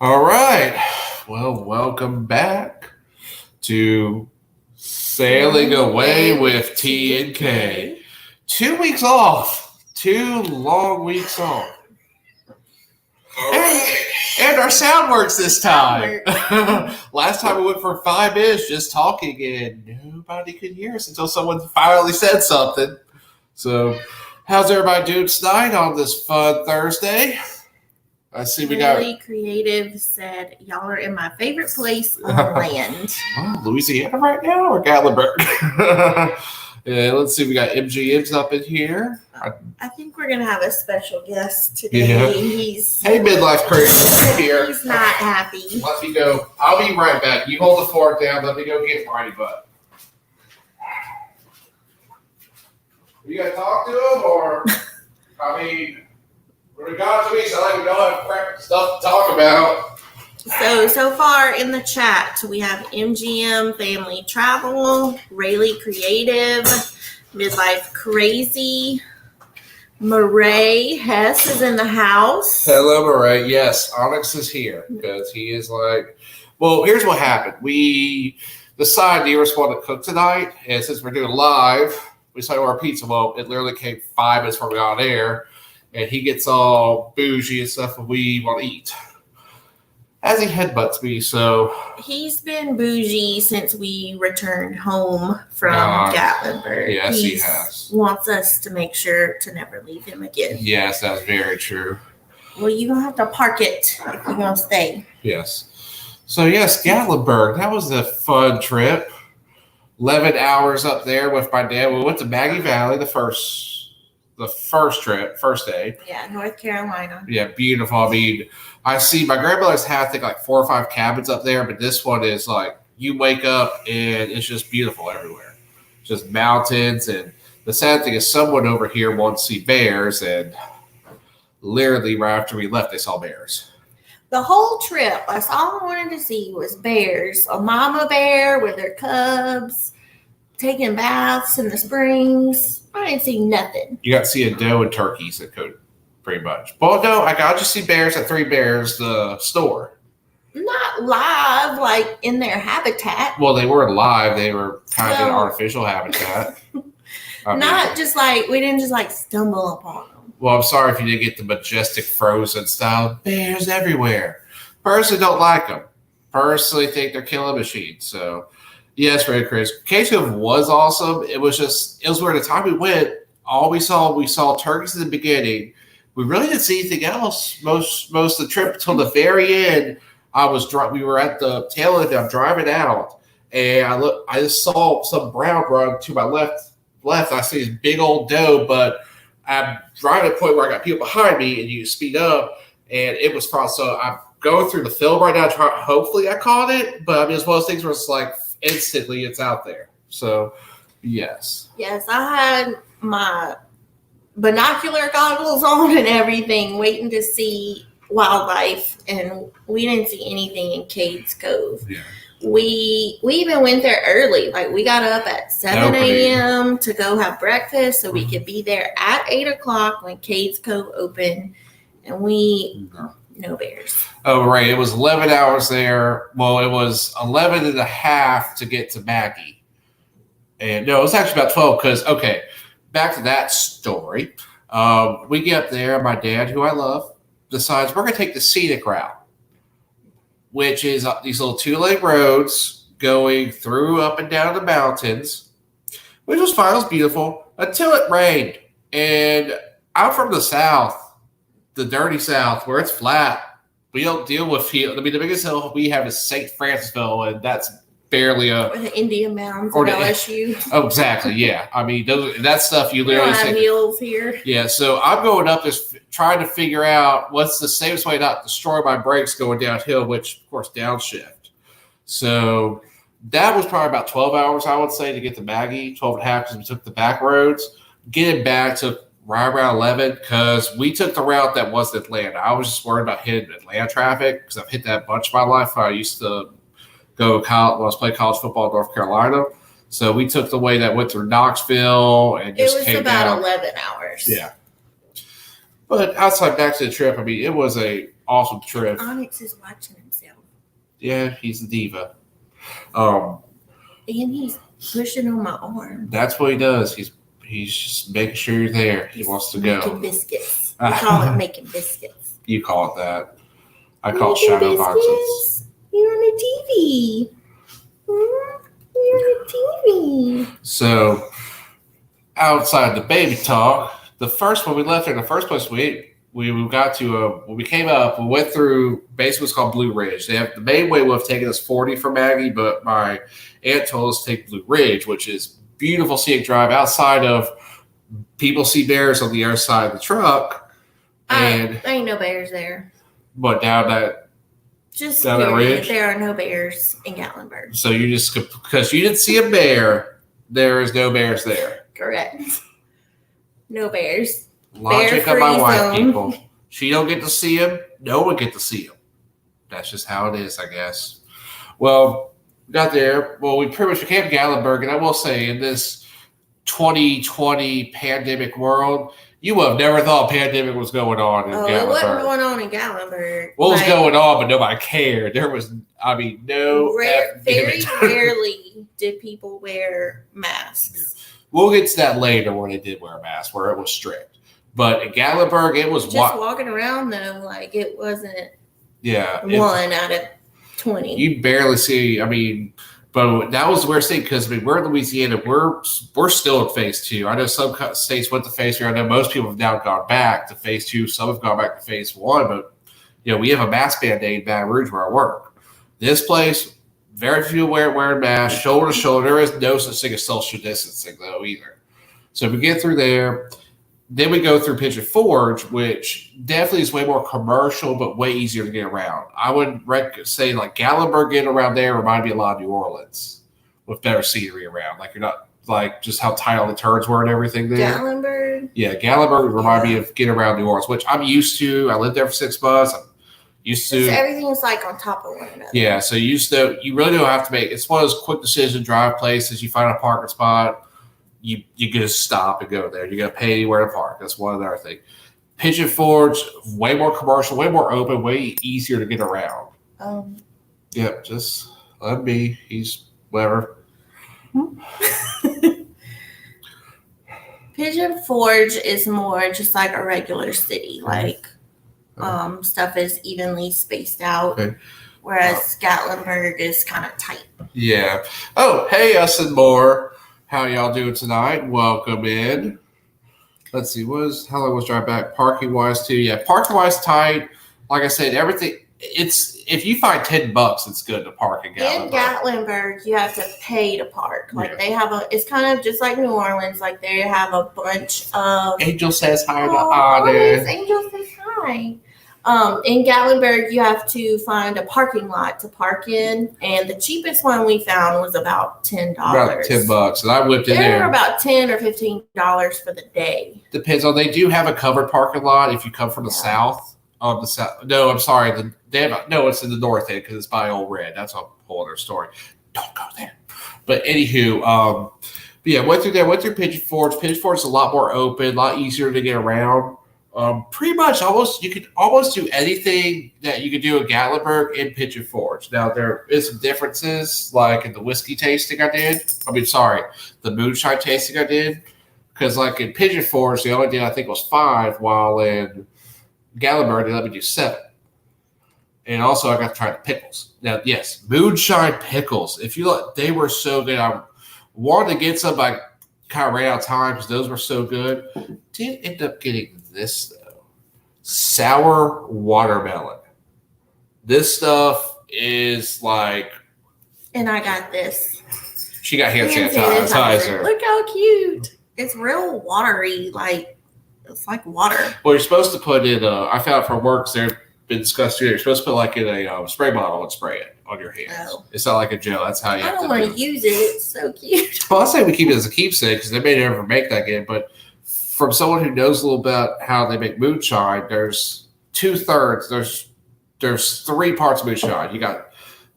All right. Well, welcome back to Sailing Away with T and K. 2 weeks off. 2 long weeks off. And our sound works this time. Last time we went for 5 minutes just talking and nobody could hear us until someone finally said something. So, how's everybody doing tonight on this fun Thursday? I see we got Really Creative said, y'all are in my favorite place on land. Louisiana right now or Gatlinburg? Yeah, let's see. We got MGM's up in here. I think we're gonna have a special guest today. Yeah. Hey, midlife crisis here. He's not happy. Let me go. I'll be right back. You hold the fork down. Let me go get Marty Butt. You gonna talk to him or? I mean. When it comes to me, so like we don't have crap stuff to talk about. So far in the chat, we have MGM Family Travel, Really Creative, Midlife Crazy, Murray Hess is in the house. Hello, Murray. Yes, Onyx is here because he is like, well, here's what happened. We decided Nearest wanted to cook tonight, and since we're doing live, we decided to order pizza. Well, it literally came 5 minutes before we got on air. And he gets all bougie and stuff and we want to eat. As he headbutts me, so. He's been bougie since we returned home from Gatlinburg. Yes, he has. Wants us to make sure to never leave him again. Yes, that's very true. Well, you're going to have to park it if you're going to stay. Yes. So, yes, Gatlinburg. That was a fun trip. 11 hours up there with my dad. We went to Maggie Valley the first day. Yeah, North Carolina. Yeah, beautiful. I mean, I see my grandmother's had, I think, like 4 or 5 cabins up there, but this one is like you wake up and it's just beautiful everywhere. Just mountains. And the sad thing is someone over here wants to see bears, and literally right after we left, they saw bears. The whole trip, that's all I wanted to see was bears. A mama bear with her cubs, taking baths in the springs. I didn't see nothing. You got to see a doe and turkeys that could pretty much. Well, no, I got to see bears at 3 Bears, the store. Not live, like in their habitat. Well, they weren't live. They were kind of in artificial habitat. Not just like, we didn't just like stumble upon them. Well, I'm sorry if you didn't get the majestic frozen style. Bears everywhere. Personally, don't like them. Personally, think they're killing machines. So. Yes, very Chris. Cajun was awesome. It was weird. The time we went, we saw turkeys in the beginning. We really didn't see anything else most of the trip until the very end. We were at the tail end. I'm driving out, and I just saw some brown run to my left. I see this big old doe, but I'm driving to the point where I got people behind me, and you speed up, and it was fun. So I'm going through the film right now. Hopefully, I caught it, but I mean, it's one of those things where it's like. Instantly, it's out there. So, yes. Yes, I had my binocular goggles on and everything, waiting to see wildlife, and we didn't see anything in Cades Cove. Yeah. We even went there early. Like, we got up at 7 a.m. to go have breakfast so we could be there at 8 o'clock when Cades Cove opened, and no bears. Oh, right. It was 11 hours there. Well, it was 11 and a half to get to Maggie. And no, it was actually about 12 because, okay, back to that story. We get up there. My dad, who I love, decides we're going to take the scenic route, which is these little 2-lane roads going through up and down the mountains, which was fine. It was beautiful until it rained. And I'm from the South. The dirty South, where it's flat. We don't deal with hill. I mean, the biggest hill we have is St. Francisville, and that's barely or the Indian Mounds or LSU. Oh, exactly. Yeah. I mean, that stuff you literally have hills here. Yeah. So I'm going up this, trying to figure out what's the safest way not to destroy my brakes going downhill, which of course downshift. So that was probably about 12 hours, I would say, to get to Maggie. 12 and a half because we took the back roads. Getting back took right around 11 because we took the route that wasn't Atlanta. I was just worried about hitting Atlanta traffic because I've hit that a bunch of my life. I used to go when I was playing college football in North Carolina. So we took the way that went through Knoxville and just came down. It was about 11 hours. Yeah. But outside back to the trip, I mean, it was a awesome trip. Onyx is watching himself. Yeah, he's a diva. And he's pushing on my arm. That's what he does. He's just making sure you're there. He wants to go. Making biscuits. We call it making biscuits. You call it that. I call it shadow boxes. You're on a TV. You're on a TV. So, outside the baby talk, the first one we left there, the first place we got to, when we came up, we went through basically what's called Blue Ridge. They have the main way would have taken us 40 from Maggie, but my aunt told us to take Blue Ridge, which is beautiful scenic drive outside of people see bears on the other side of the truck. And there ain't no bears there. But down that ridge, there are no bears in Gatlinburg. So you just, because you didn't see a bear, there is no bears there. Correct. No bears. Logic of my wife, people. She don't get to see him. No one get to see him. That's just how it is, I guess. Well, we got there. Well, we pretty much became Gatlinburg, and I will say, in this 2020 pandemic world, you would have never thought a pandemic was going on in Gatlinburg. It wasn't going on in Gatlinburg. What was going on, but nobody cared. There was, no. Very rarely did people wear masks. We'll get to that later when they did wear a mask, where it was strict. But in Gatlinburg, it was just walking around though, like it wasn't. Yeah, 1 out of 20. You barely see. But that was the worst thing because we're in Louisiana. We're still in phase 2. I know some states went to phase 3. I know most people have now gone back to phase 2. Some have gone back to phase 1. But we have a mask mandate in Baton Rouge where I work. This place, very few wearing masks, shoulder to shoulder. There is no such thing as social distancing though either. So we get through there. Then we go through Pigeon Forge, which definitely is way more commercial, but way easier to get around. I would say like Gatlinburg getting around there remind me a lot of New Orleans with better scenery around. Like you're not like just how tight all the turns were and everything there. Gatlinburg? Yeah, Gatlinburg would remind me of getting around New Orleans, which I'm used to. I lived there for 6 months. I'm used to. Everything's like on top of one another. Yeah, so you really don't have to make, it's one of those quick decision drive places. You find a parking spot. You just stop and go there. You got to pay anywhere to park. That's one other thing. Pigeon Forge, way more commercial, way more open, way easier to get around. Yep, just let me. He's whatever. Pigeon Forge is more just like a regular city. Like stuff is evenly spaced out. Okay. Whereas Gatlinburg is kind of tight. Yeah. Oh, hey, us and more. How y'all doing tonight? Welcome in. Let's see, how long was drive back? Parking wise too. Yeah, parking wise tight. Like I said, everything. It's if you find $10, it's good to park in Gatlinburg. In Gatlinburg, you have to pay to park. Like they have it's kind of just like New Orleans. Like they have a bunch of. Angel says hi to Honor. Angel says hi. In Gatlinburg, you have to find a parking lot to park in, and the cheapest one we found was about $10. About $10, and I whipped in there. They're about $10 or $15 for the day. Depends on. They do have a covered parking lot if you come from the south. No, I'm sorry. It's in the north end because it's by Old Red. That's a whole other story. Don't go there. But anywho, went through there. Went through Pigeon Forge. Pigeon Forge is a lot more open, a lot easier to get around. Pretty much you could almost do anything that you could do in Gatlinburg in Pigeon Forge. Now there is some differences, like in the whiskey tasting I did. The moonshine tasting I did, because like in Pigeon Forge the only day I think was 5, while in Gatlinburg they let me do 7. And also I got to try the pickles. Now yes, moonshine pickles. If you look, they were so good. I wanted to get some, but I kind of ran out of time because those were so good. Did end up getting this though. Sour watermelon. This stuff is like. And I got this. She got hand sanitizer. Look how cute. It's real watery. Like, it's like water. Well, you're supposed to put in, I found from work, they've been discussed too. You're supposed to put like in a spray bottle and spray it on your hands. Oh. It's not like a gel. That's how you have to do it. I don't want to use it. It's so cute. Well, I say we keep it as a keepsake because they may never make that again, but from someone who knows a little about how they make moonshine, there's 2/3. There's 3 parts of moonshine. You got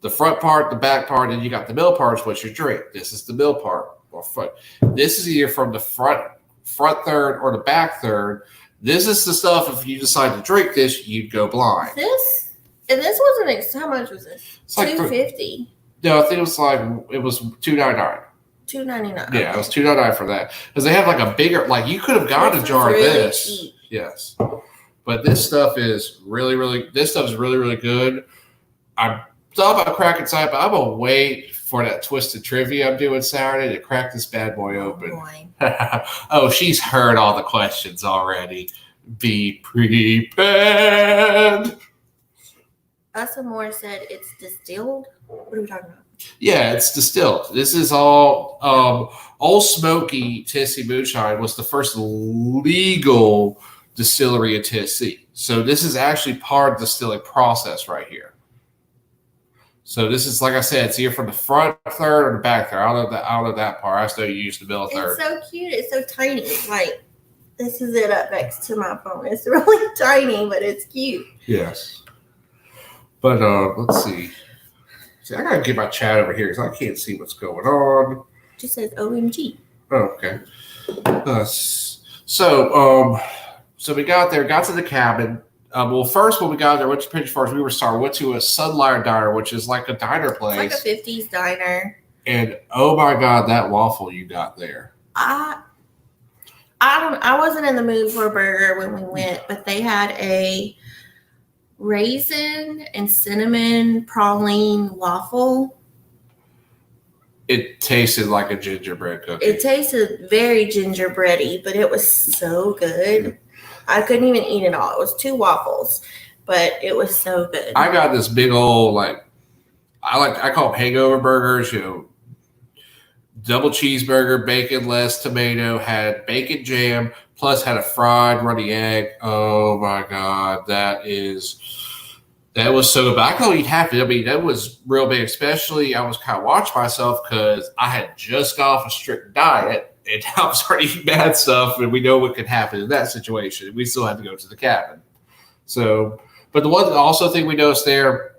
the front part, the back part, and you got the middle part, is what you drink. This is the middle part or front. This is either from the front third or the back third. This is the stuff, if you decide to drink this, you'd go blind. This wasn't, how much was this? It's like $2.50. No, I think it was $2.99. $2.99. Yeah, it was $2.99 for that. Because they have like a bigger, like you could have gotten a jar of this. Cheap. Yes. But this stuff is really, really good. I thought about cracking inside, but I'm going to wait for that twisted trivia I'm doing Saturday to crack this bad boy open. Oh, she's heard all the questions already. Be prepared. Us and Moore said it's distilled. What are we talking about? Yeah, it's distilled. This is all Old Smoky Tennessee Moonshine was the first legal distillery in Tennessee. So this is actually part of the distilling process right here. So this is, like I said, it's either from the front third or the back third. I don't know that part. I still use the middle third. It's so cute. It's so tiny. Like, this is it up next to my phone. It's really tiny, but it's cute. Yes. But let's see. See, I gotta get my chat over here because I can't see what's going on. It just says OMG. Oh, okay. So we got there, got to the cabin. Well, first when we got there, went to Pigeon Forge, went to a Sunlight Diner, which is like a diner place. It's like a 50s diner. And oh my God, that waffle you got there. I wasn't in the mood for a burger when we went, but they had a raisin and cinnamon praline waffle. It tasted like a gingerbread cookie. It tasted very gingerbready, but it was so good. I couldn't even eat it all. It was 2 waffles, but it was so good. I got this big old I call them hangover burgers, double cheeseburger, bacon, less tomato, had bacon jam, plus had a fried runny egg. Oh my God, that was so good. But I could eat half of it. I mean, that was real big, especially I was kind of watching myself because I had just got off a strict diet and I was already eating bad stuff, and we know what could happen in that situation. We still had to go to the cabin. So, but the one also thing we noticed there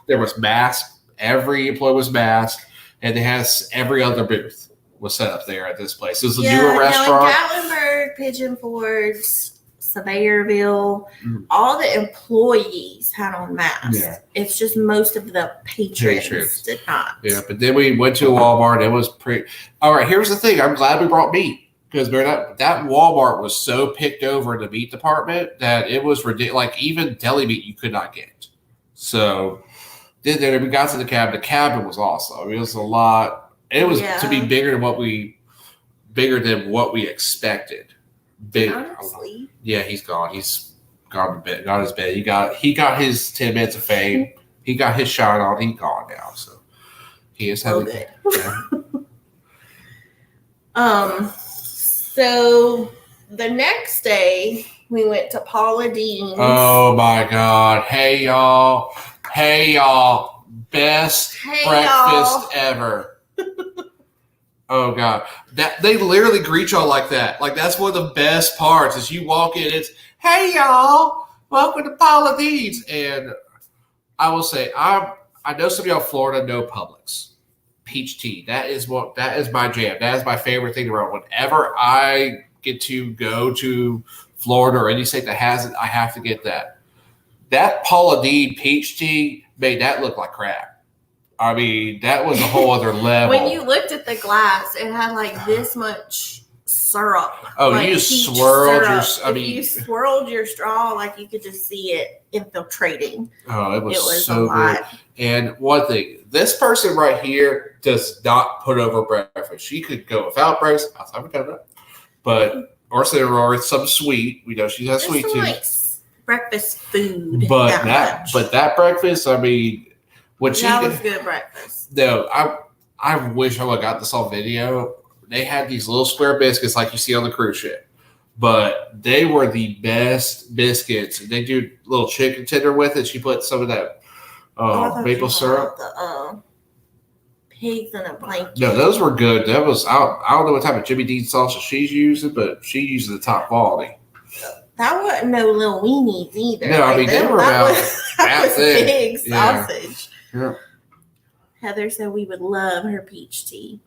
was masks. Every employee was masked, and they had every other booth was set up there at this place. It was a newer restaurant. Gatlinburg, Pigeon Forge, Surveyorville, all the employees had on masks. Yeah. It's just most of the patrons did not. Yeah, but then we went to a Walmart. It was pretty. All right, here's the thing. I'm glad we brought meat because that Walmart was so picked over in the meat department that it was ridiculous. Like even deli meat you could not get. So then we got to the cabin. The cabin was awesome. I mean, it was a lot. It was to be bigger than what we expected. Big. Honestly. Yeah, he's gone. He's gone to bed. Got his bed. He got his 10 minutes of fame. He got his shine on. He's gone now. So he is having. Good. Yeah. So the next day we went to Paula Dean's. Oh my God! Hey y'all! Best breakfast ever. Oh God, that they literally greet y'all like that. Like that's one of the best parts. Is you walk in, it's hey y'all, welcome to Paula Dean's. And I will say, I know some of y'all in Florida know Publix peach tea. That is my jam. That is my favorite thing to run. Whenever I get to go to Florida or any state that has it, I have to get that. That Paula Dean peach tea made that look like crap. I mean, that was a whole other level. When you looked at the glass, it had like this much syrup. Oh, like you just swirled you swirled your straw, like you could just see it infiltrating. Oh, it was so good. And one thing, this person right here does not put over breakfast. She could go without breakfast, outside of coconut, or some sweet. We know she has sweet too. Like breakfast food. But that breakfast, I mean. That was good breakfast. No, I wish I would have got this on video. They had these little square biscuits like you see on the cruise ship, but they were the best biscuits. They do little chicken tender with it. She put some of that maple syrup. The pigs in a blanket. No, those were good. That was I don't know what type of Jimmy Dean sausage she's using, but she uses the top quality. That wasn't no little weenies either. No, I mean they were about that was big sausage. sausage. Yeah. Heather said we would love her peach tea.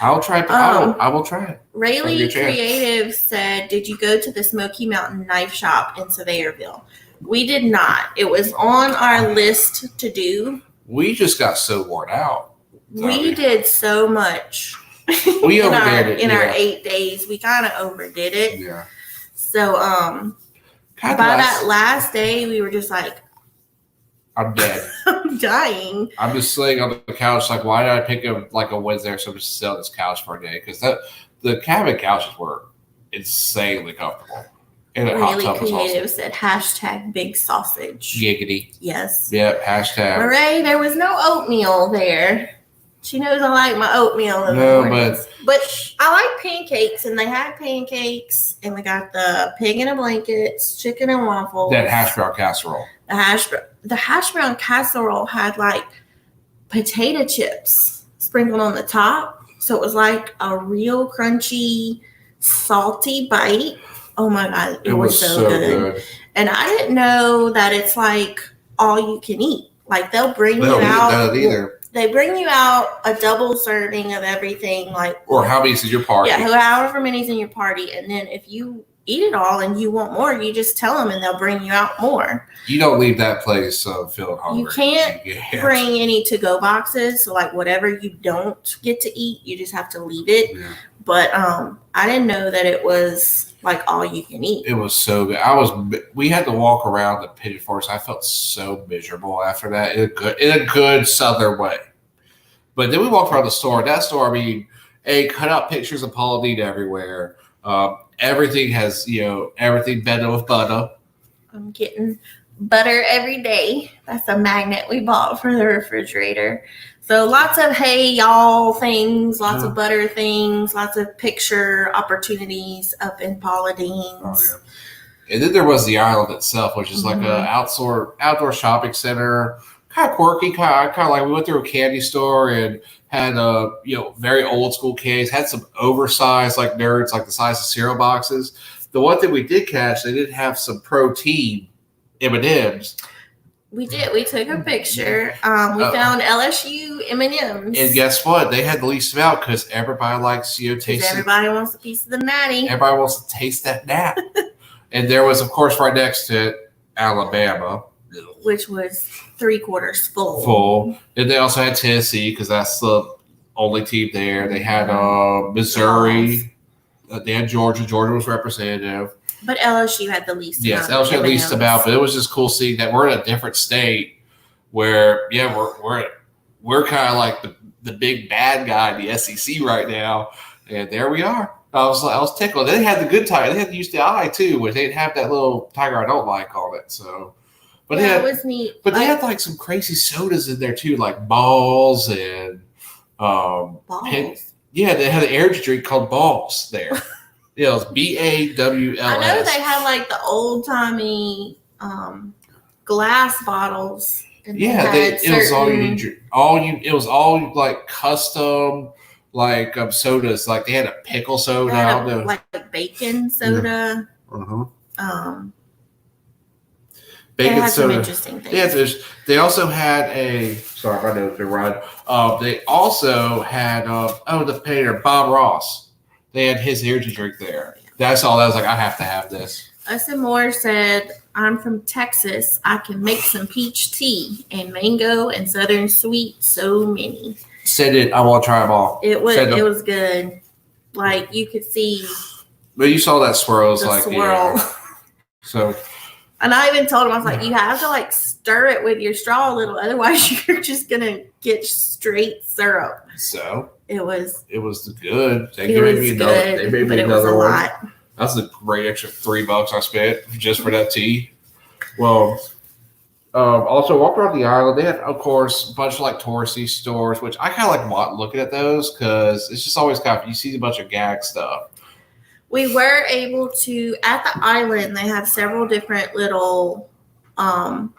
I'll try it. I will try it. Rayleigh Creative said, did you go to the Smoky Mountain Knife Shop in Surveyorville? We did not. It was on our list to do. We just got so worn out. We did so much. We overdid it. In our 8 days. We kind of overdid it. Yeah. So, by that last day, we were just like, I'm dead. I'm dying. I'm just sitting on the couch like, why did I pick a Wednesday or something to sit on this couch for a day? Because the cabin couches were insanely comfortable. And the hot tub was Creative said hashtag big sausage. Giggity. Yes. Yep, hashtag. Murray, there was no oatmeal there. She knows I like my oatmeal in the mornings. But I like pancakes, and they had pancakes, and we got the pig in a blankets, chicken and waffles. That hash brown casserole. The hash brown casserole had like potato chips sprinkled on the top. So it was like a real crunchy, salty bite. Oh my God. It was so good. And I didn't know that it's like all you can eat. Like they'll bring you out. They bring you out a double serving of everything. Or how many's in your party. Yeah, however many's in your party. And then if you eat it all and you want more, you just tell them and they'll bring you out more. You don't leave that place feeling hungry. You can't bring any to-go boxes. So like whatever you don't get to eat, you just have to leave it. Yeah. But I didn't know that it was like all you can eat. It was so good. We had to walk around the Pigeon Forest. I felt so miserable after that in a good Southern way. But then we walked around the store. That store, I mean, cut out pictures of Paula Deen everywhere. Everything has, everything better with butter. I'm getting butter every day. That's a magnet we bought for the refrigerator. So lots of hey y'all things, lots of butter things, lots of picture opportunities up in Paula Deen's. Oh, yeah. And then there was the island itself, which is like a outdoor shopping center, kind of quirky, kind of like we went through a candy store and had very old school candies, had some oversized like nerds, like the size of cereal boxes. The one thing we did catch, they did have some protein M&Ms. We did. We took a picture. We found LSU M&Ms. And guess what? They had the least amount because everybody likes tasting. Everybody wants a piece of the natty. Everybody wants to taste that nat. And there was, of course, right next to it, Alabama. Which was 3/4 full. And they also had Tennessee because that's the only team there. They had Missouri. They had Georgia. Georgia was representative. But LSU had the least amount. Yes, LSU had the least amount, but it was just cool seeing that we're in a different state where, we're kind of like the big bad guy in the SEC right now, and there we are. I was tickled. They had the good tiger. They had the UCI too, where they didn't have that little tiger I don't like on it. So, but it was neat. But they had like some crazy sodas in there too, like Balls and Balls. They had an energy drink called Balls there. It was BAWLS. I know they had like the old timey glass bottles. And it was all you need. It was all like custom, like sodas. Like they had a pickle soda, like bacon soda. Bacon soda. Some interesting things. Yeah, they also had a. Sorry, my notes are right. They also had the painter Bob Ross. They had his energy drink there. That's all. I was like, I have to have this. Ustin Moore said, I'm from Texas. I can make some peach tea and mango and southern sweet. So many. Said it. I want to try them all. It was good. Like you could see. But you saw that swirl. Swirl. So. And I even told him, I was like, you have to like stir it with your straw a little. Otherwise, you're just going to get straight syrup. So. It was good. They made me another one. That's a great extra $3 I spent just for that tea. Well, also walked around the island. They had, of course, a bunch of like touristy stores, which I kind of like looking at those because it's just always kind of, you see a bunch of gag stuff. We were able to, at the island, they have several different little, what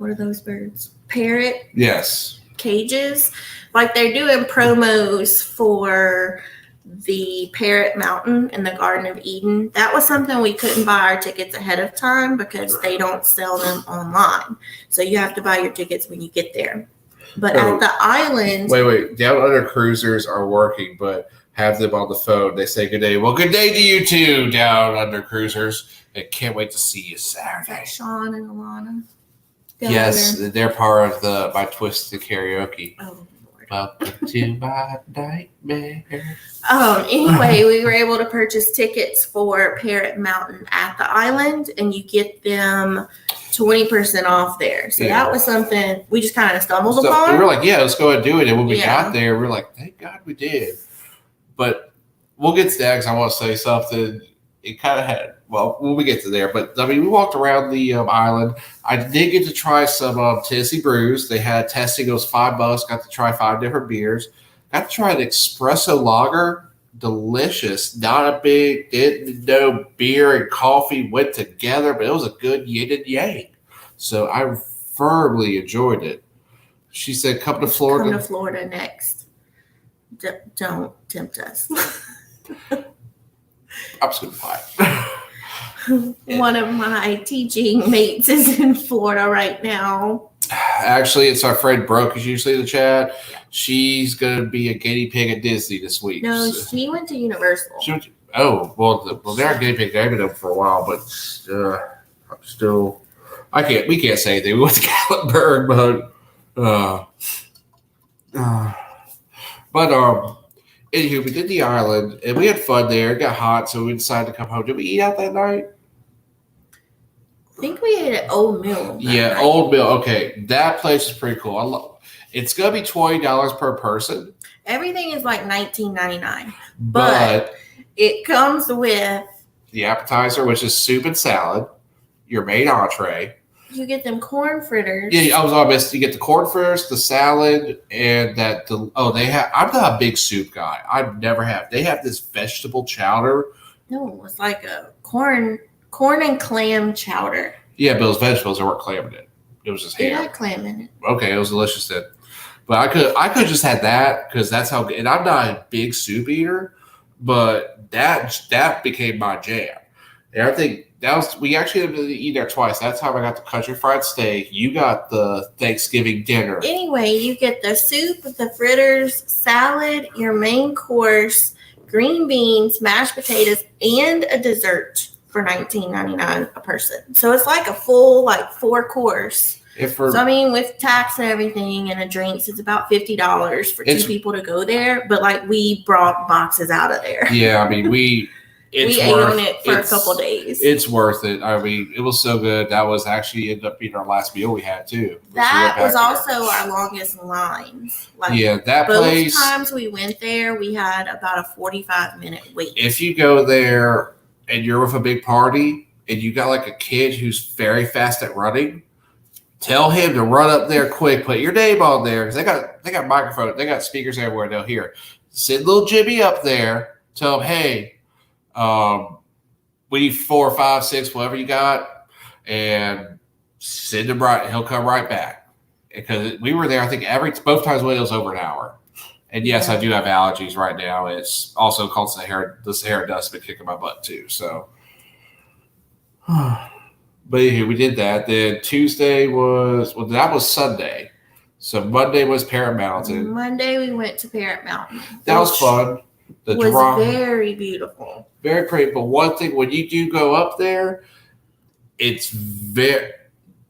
are those birds? Parrot? Yes. Cages. Like they're doing promos for the Parrot Mountain in the Garden of Eden. That was something we couldn't buy our tickets ahead of time because they don't sell them online. So you have to buy your tickets when you get there. But at the island, wait, down under cruisers are working, but have them on the phone. They say good day. Well, good day to you too, down under cruisers. And can't wait to see you Saturday. Sean and Alana. Yes, they're part of my Twisted Karaoke. Oh, Lord. Welcome to my nightmare. Anyway, we were able to purchase tickets for Parrot Mountain at the island, and you get them 20% off there. So that was something we just kind of stumbled upon. We were like, yeah, let's go ahead and do it. And when we got there, we were like, thank God we did. But we'll get to that because I want to say something. It kind of had, well, when we get to there. But, I mean, we walked around the island. I did get to try some Tennessee brews. They had testing. It was $5. Got to try 5 different beers. Got to try an espresso lager. Delicious. Not a big, didn't know beer and coffee went together, but it was a good yin and yang. So I firmly enjoyed it. She said, come to Florida. Come to Florida next. Don't tempt us. I'm just going to buy it. One of my teaching mates is in Florida right now. Actually, it's our friend Brooke who's usually in the chat. She's going to be a guinea pig at Disney this week. No, she went to Universal. They're a guinea pig. They've been up for a while, but I'm still. We can't say anything. We went to Gatlinburg, anywho, we did the island and we had fun there. It got hot, so we decided to come home. Did we eat out that night? I think we ate at Old Mill. Yeah, Old Mill. Okay, that place is pretty cool. It's gonna be $20 per person. Everything is like $19.99, but it comes with the appetizer, which is soup and salad, your main entree. You get them corn fritters. Yeah, I was all missed. You get the corn fritters, the salad, and that. They have. I'm not a big soup guy. I've never have. They have this vegetable chowder. No, it's like a corn and clam chowder. Yeah, but those vegetables, there weren't clam in it. It was just ham. It had clam in it. Okay, it was delicious then. But I could just had that because that's how. And I'm not a big soup eater, but that became my jam. And I think. We actually had to eat there twice. That time I got the country fried steak. You got the Thanksgiving dinner. Anyway, you get the soup, the fritters, salad, your main course, green beans, mashed potatoes, and a dessert for $19.99 a person. So it's like a full 4-course. With tax and everything and the drinks, it's about $50 for 2 people to go there. But we brought boxes out of there. Yeah, I mean we ate on it for a couple days. It's worth it. I mean, it was so good. That was actually ended up being our last meal we had too. That was also our longest lines. That both place. Both times we went there, we had about a 45-minute wait. If you go there and you're with a big party and you got a kid who's very fast at running, tell him to run up there quick. Put your name on there because they got microphones. They got speakers everywhere. They'll hear. Send little Jimmy up there. Tell him, hey. We need 4, 5, 6, whatever you got, and send him right. He'll come right back because we were there. I think both times when it was over an hour. And yes, I do have allergies right now. It's also called the Sahara dust been kicking my butt too. So, but anyway, we did that. Then Tuesday that was Sunday. So Monday was Parrot Mountain. Monday we went to Parrot Mountain. That was fun. It was very beautiful. Very pretty. But one thing, when you do go up there, it's very,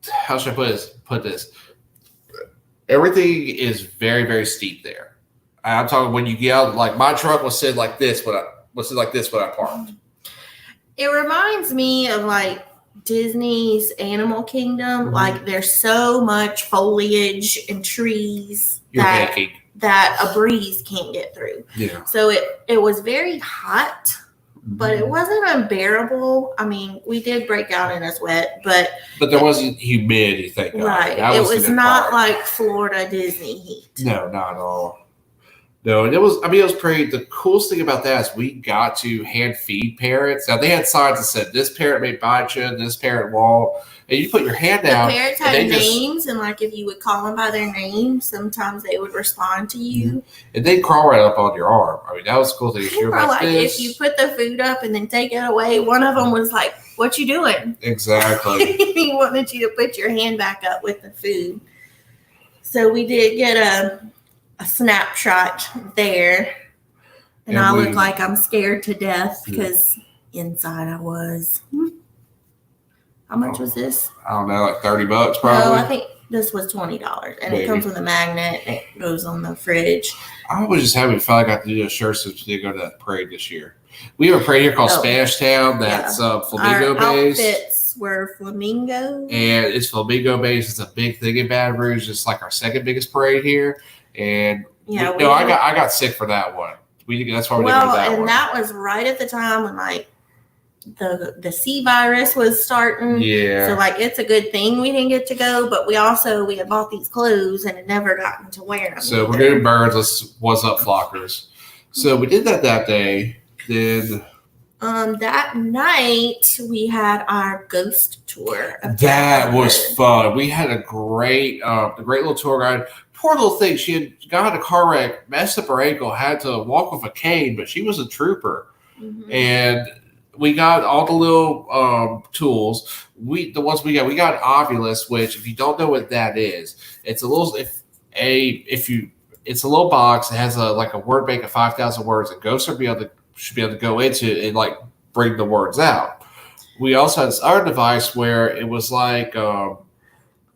how should I put this? Everything is very, very steep there. I'm talking when you get out, my truck was sitting like this when I parked. It reminds me of Disney's Animal Kingdom. Mm-hmm. There's so much foliage and trees that a breeze can't get through. Yeah. So it was very hot, but it wasn't unbearable. I mean, we did break out in a sweat, but there wasn't humidity. Thank God. Right. It was not like Florida Disney heat. No, not at all. No, and it was pretty. The coolest thing about that is we got to hand feed parrots. Now they had signs that said this parrot may bite you, and this parrot won't. And you put your hand down. The parrots had names, and if you would call them by their name, sometimes they would respond to you. Mm-hmm. And they'd crawl right up on your arm. I mean, that was cool. If you put the food up and then take it away, one of them was like, "What you doing?" Exactly. He wanted you to put your hand back up with the food. So we did get a snapshot there. And I look like I'm scared to death because inside I was. How much was this? I don't know, like $30 probably. No, I think this was $20, and it comes with a magnet. And it goes on the fridge. I was just happy we finally got to do a shirt since we did go to that parade this year. We have a parade here called Spanish Town that's flamingo based. Our outfits were flamingo. And it's flamingo based. It's a big thing in Baton Rouge. It's like our second biggest parade here. And I got sick for that one. That's why we didn't go to that one. And that was right at the time when like the C virus was starting. Yeah. So like it's a good thing we didn't get to go, but we had bought these clothes and had never gotten to wear them. So we're doing birds. What's up, flockers? So we did that day. Then that night we had our ghost tour. That was fun. We had a great little tour guide. Poor little thing. She had got in a car wreck, messed up her ankle, had to walk with a cane, but she was a trooper. Mm-hmm. And we got all the little tools. We got Ovulus, which if you don't know what that is, it's a little it's a little box. It has a word bank of 5,000 words, and ghosts should be able to go into and like bring the words out. We also had this other device where it was like trying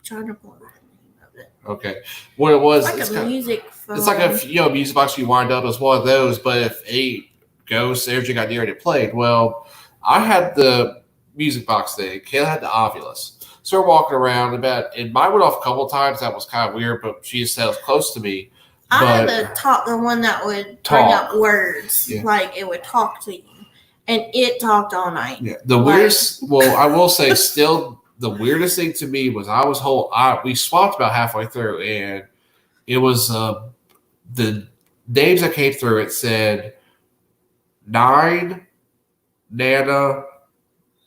to pull the name of it. Okay, what it was? It's like a music phone. It's like a music box you wind up as one of those. But if a ghost energy got near it, it played. Well, I had the music box thing. Kayla had the Ovulus. So we're walking around about. It might went off a couple of times. That was kind of weird, but she just said it was close to me. I had the one that would bring up words, like it would talk to you, and it talked all night. Yeah, the weirdest. Well, I will say, still the weirdest thing to me was we swapped about halfway through, and it was the names that came through. It said 9, Nana,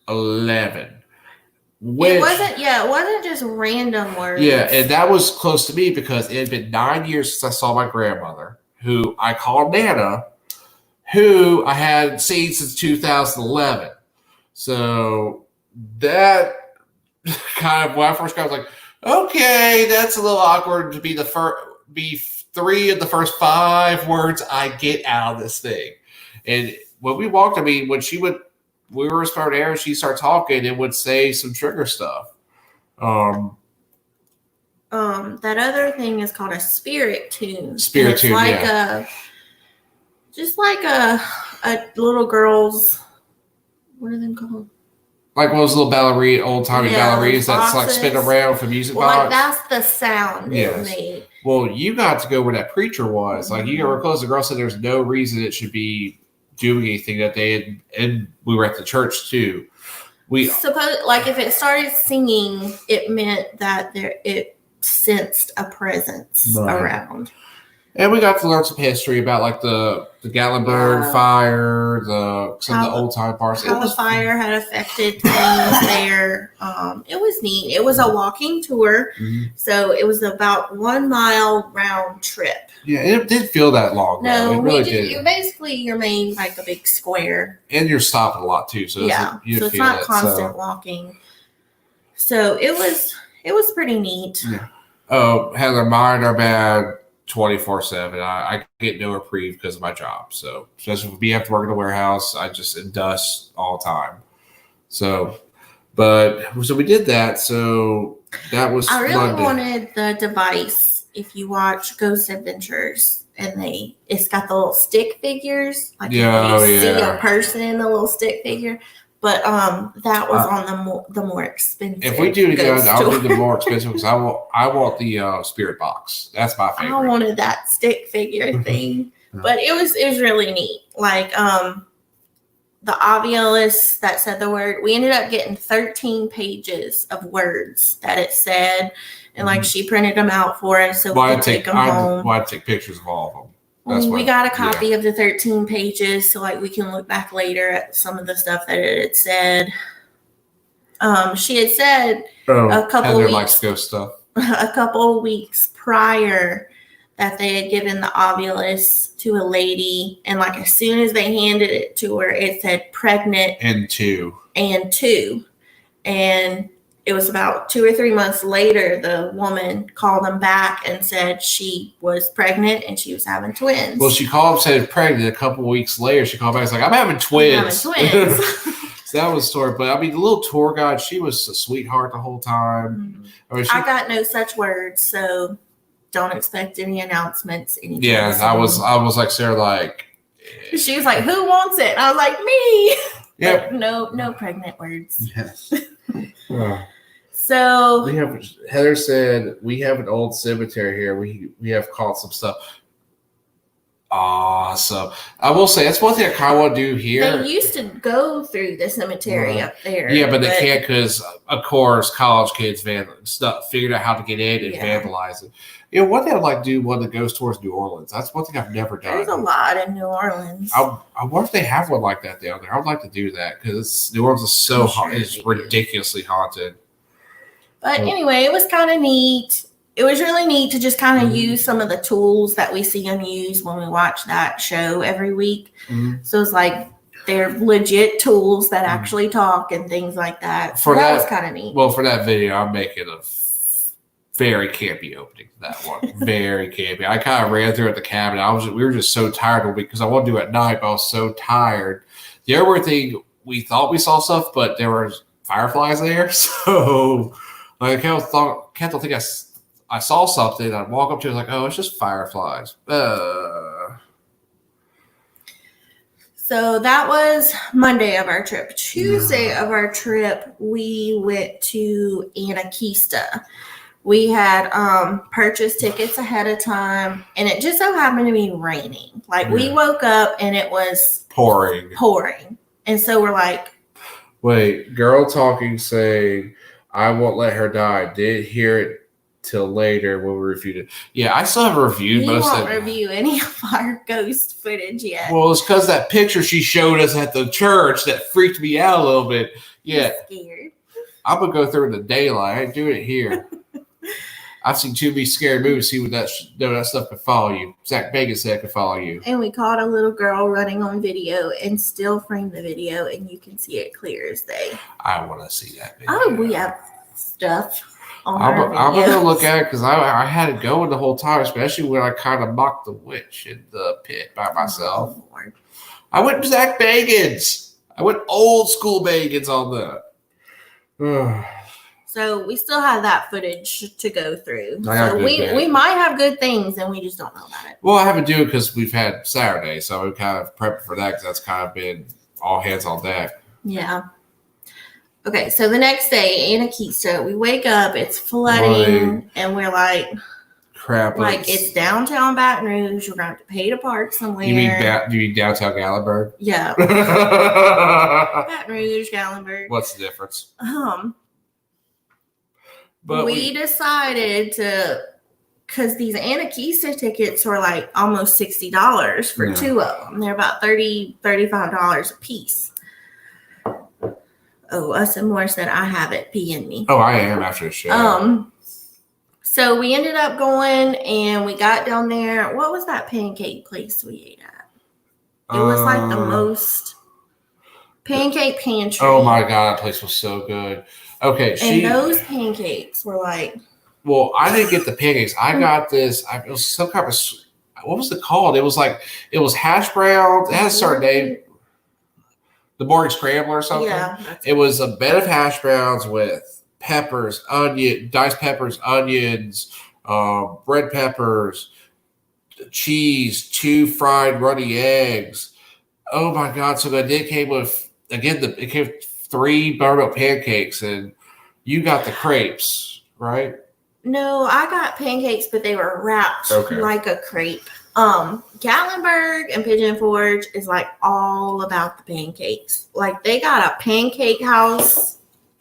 11. It wasn't just random words. Yeah, and that was close to me because it had been 9 years since I saw my grandmother, who I call Nana, who I hadn't seen since 2011. So that kind of, when I first got, I was like, okay, that's a little awkward to be be 3 of the first 5 words I get out of this thing. And when we walked, when we were starting air, she started talking and would say some trigger stuff. That other thing is called a spirit tune. Spirit tune, just like a little girl's, what are them called? Like one of those little old-timey ballerinas that's like spin around with a music box. Like that's the sound it made. Well, you got to go where that preacher was. Like you got real close. The girl said there's no reason it should be doing anything that they had, and we were at the church too. We suppose, like, if it started singing, it meant that it sensed a presence around. And we got to learn some history about like the Gatlinburg fire, some of the old time parts. How the fire had affected things there. It was neat. It was a walking tour, so it was about 1 mile round trip. Yeah, it didn't feel that long. No, it really did. You're made like a big square, and you're stopping a lot too. So so it's not constant walking. So it was pretty neat. Yeah. Oh, Heather, mine are bad 24/7. I get no reprieve because of my job. So especially if we have to work in a warehouse, I just in dust all the time. So we did that. So that was. I really wanted the device. If you watch Ghost Adventures, and it's got the little stick figures, like you see a person in the little stick figure. But that was on the more expensive. If we do it again, I'll do the more expensive because I want the spirit box. That's my favorite. I wanted that stick figure thing, but it was really neat. Like the Ovulus that said the word. We ended up getting 13 pages of words that it said, and like she printed them out for us so we could take them home. I'd take pictures of all of them. We got a copy of the 13 pages, so like we can look back later at some of the stuff that it had said. She had said a couple Heather likes ghost stuff. A couple weeks prior that they had given the Ovulus to a lady, and like as soon as they handed it to her, it said pregnant and two. And it was about 2 or 3 months later, the woman called them back and said she was pregnant and she was having twins. Well, she called and said pregnant. A couple of weeks later, she called back and was like, I'm having twins. So that was the story. But I mean, the little tour guide, she was a sweetheart the whole time. Mm-hmm. I got no such words, so don't expect any announcements. Yeah, I was like, Sarah, like. She was like, who wants it? And I was like, me. Yep. No pregnant words. Yes. So Heather said we have an old cemetery here. We have caught some stuff. So I will say that's one thing I kind of want to do here. They used to go through the cemetery up there. Yeah, but they can't because, of course, college kids figured out how to get in and vandalize it. You know, one thing I'd like to do, one that goes towards New Orleans. That's one thing I've never done. There's a lot in New Orleans. I wonder if they have one like that down there. I would like to do that because New Orleans is so it's ridiculously haunted. But anyway, it was kind of neat. It was really neat to just kind of use some of the tools that we see them use when we watch that show every week. Mm-hmm. So it's like they're legit tools that actually talk and things like that. So that was kind of neat. Well, for that video, I'm making a very campy opening to that one. Very campy. I kind of ran through at the cabin. We were just so tired because I wanted to do it at night, but I was so tired. The other thing, we thought we saw stuff, but there were fireflies there. So like, I can't think I saw something. I'd walk up to it like, oh, it's just fireflies. So that was Monday of our trip. Tuesday of our trip, we went to Anakeesta. We had purchased tickets ahead of time, and it just so happened to be raining. Like, we woke up, and it was pouring. And so we're like... Wait, girl talking saying, I won't let her die. Did hear it till later when we reviewed it. Yeah, I still haven't reviewed most of it. We won't review any of our ghost footage yet. Well, it's because that picture she showed us at the church that freaked me out a little bit. Yeah. I'm scared. I'm going to go through in the daylight. I ain't doing it here. I've seen too many scary movies. See what that stuff can follow you. Zach Bagans said it can follow you. And we caught a little girl running on video and still framed the video, and you can see it clear as day. I want to see that video. Oh, we have stuff on I'm going to look at it because I had it going the whole time, especially when I kind of mocked the witch in the pit by myself. Oh, Lord. I went Zach Bagans. I went old school Bagans on that. So we still have that footage to go through. So we might have good things, and we just don't know about it. Well, I haven't do it because we've had Saturday, so we've kind of prepped for that because that's kind of been all hands on deck. Yeah. Okay, so the next day, Anakeesta, we wake up, it's flooding, and we're like, crap. Like, it's downtown Baton Rouge. We're going to have to pay to park somewhere. You mean downtown Gatlinburg? Yeah. Baton Rouge, Gatlinburg. What's the difference? But we decided to, because these Anakeesta tickets were like almost $60 for two of them. They're about $35 a piece. Oh, us and more said, I have it peeing me. Oh, I am after the show. So we ended up going, and we got down there. What was that pancake place we ate at? It was like the most pancake pantry. Oh my God, that place was so good. Okay, and those pancakes were like. Well, I didn't get the pancakes. I got this. It was some kind of. What was it called? It was hash browns. It had a certain name. The morning scrambler or something. Yeah. It was a bed of hash browns with peppers, diced peppers, onions, red peppers, cheese, 2 fried runny eggs. Oh my God! So good. It came with it came with 3 buttermilk pancakes, and you got the crepes, right? No, I got pancakes, but they were wrapped like a crepe. Gatlinburg and Pigeon Forge is like all about the pancakes. Like, they got a pancake house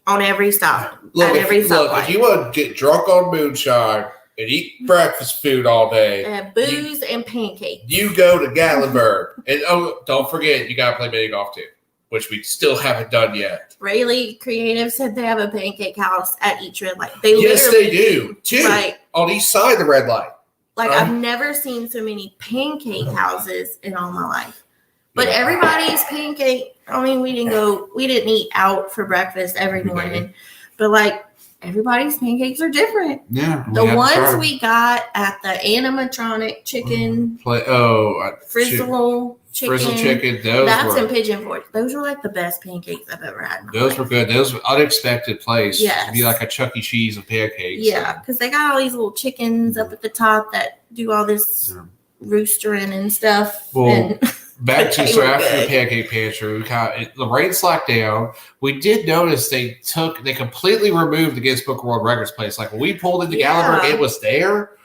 on every stop. If you want to get drunk on moonshine and eat breakfast food all day, and booze and pancakes, you go to Gatlinburg. And don't forget, you got to play mini golf too, which we still haven't done yet. Rayleigh Creative said they have a pancake house at each red light. Yes, they do. 2 on each side of the red light. Like, I've never seen so many pancake houses in all my life. But everybody's pancake. I mean, we didn't eat out for breakfast every morning. But like, everybody's pancakes are different. Yeah. The ones we got at the animatronic chicken, frizzle chicken, that's in Pigeon Forge. Those were like the best pancakes I've ever had in my life. Were good. Those were unexpected place. Yes. To be like a Chuck E. Cheese of pancakes. Yeah, because they got all these little chickens up at the top that do all this roostering and stuff. Well, back to so after the pancake pantry, the rain slacked down. We did notice they completely removed the Guinness Book of World Records place. Like when we pulled into Gatlinburg, it was there.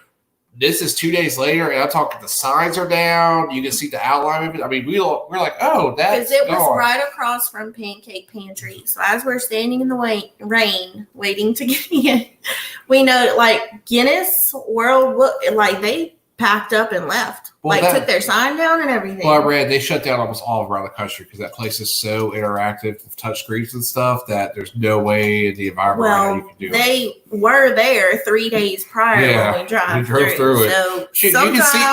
This is 2 days later, and I'm talking the signs are down. You can see the outline of it. I mean, we're like, oh, that's because it was right across from Pancake Pantry. So as we're standing in the rain, waiting to get in, we know like Guinness World, like they packed up and left. Well, took their sign down and everything. Well, I read they shut down almost all around the country because that place is so interactive with touch screens and stuff that there's no way in the environment you can do it. They were there 3 days prior when we drove through it. So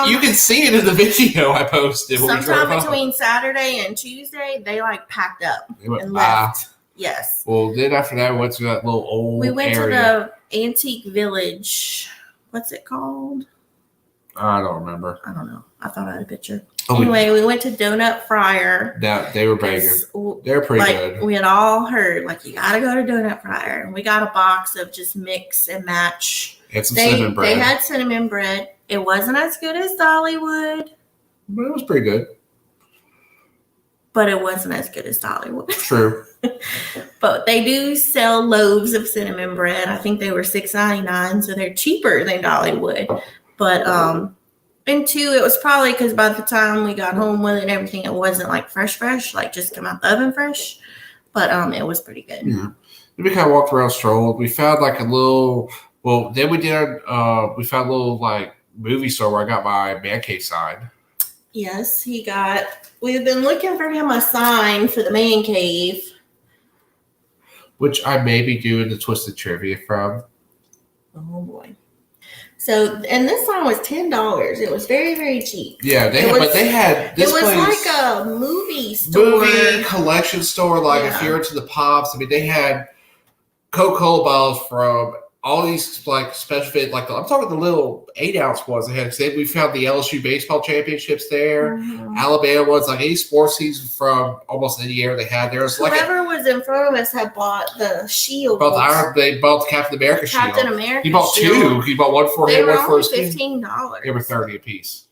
you can see it in the video I posted. Sometime between Saturday and Tuesday, they like packed up and left. Yes. Well, then after that, we went to that little old We went area. to the Antique Village. What's it called? I don't remember. I don't know. I thought I had a picture. Anyway, we went to Donut Fryer. They were banging. They're pretty good. We had all heard, you got to go to Donut Fryer. And we got a box of just mix and match. And some cinnamon bread. They had cinnamon bread. It wasn't as good as Dollywood. But it was pretty good. But it wasn't as good as Dollywood. True. But they do sell loaves of cinnamon bread. I think they were $6.99, so they're cheaper than Dollywood. But, and two, it was probably because by the time we got home with it and everything, it wasn't fresh, just come out the oven fresh. But it was pretty good. Yeah. We kind of walked around, strolled. We found a little, then we found a little movie store where I got my man cave sign. Yes, we've been looking for him a sign for the man cave. Which I may be doing the Twisted Trivia from. Oh, boy. So, and this sign was $10. It was very, very cheap. Yeah, they had this place. It was like a movie store. Movie collection store. If you're into the pops, I mean, they had Coca-Cola bottles from all these special fit. I'm talking the little 8-ounce ones they had. We found the LSU baseball championships there. Mm-hmm. Alabama ones, any sports season from almost any year they had there. Whoever was in front of us had bought the shield. They bought the Captain America shield. Captain America. He bought two. He bought one for him, one for his team. $15. They were $30 a piece.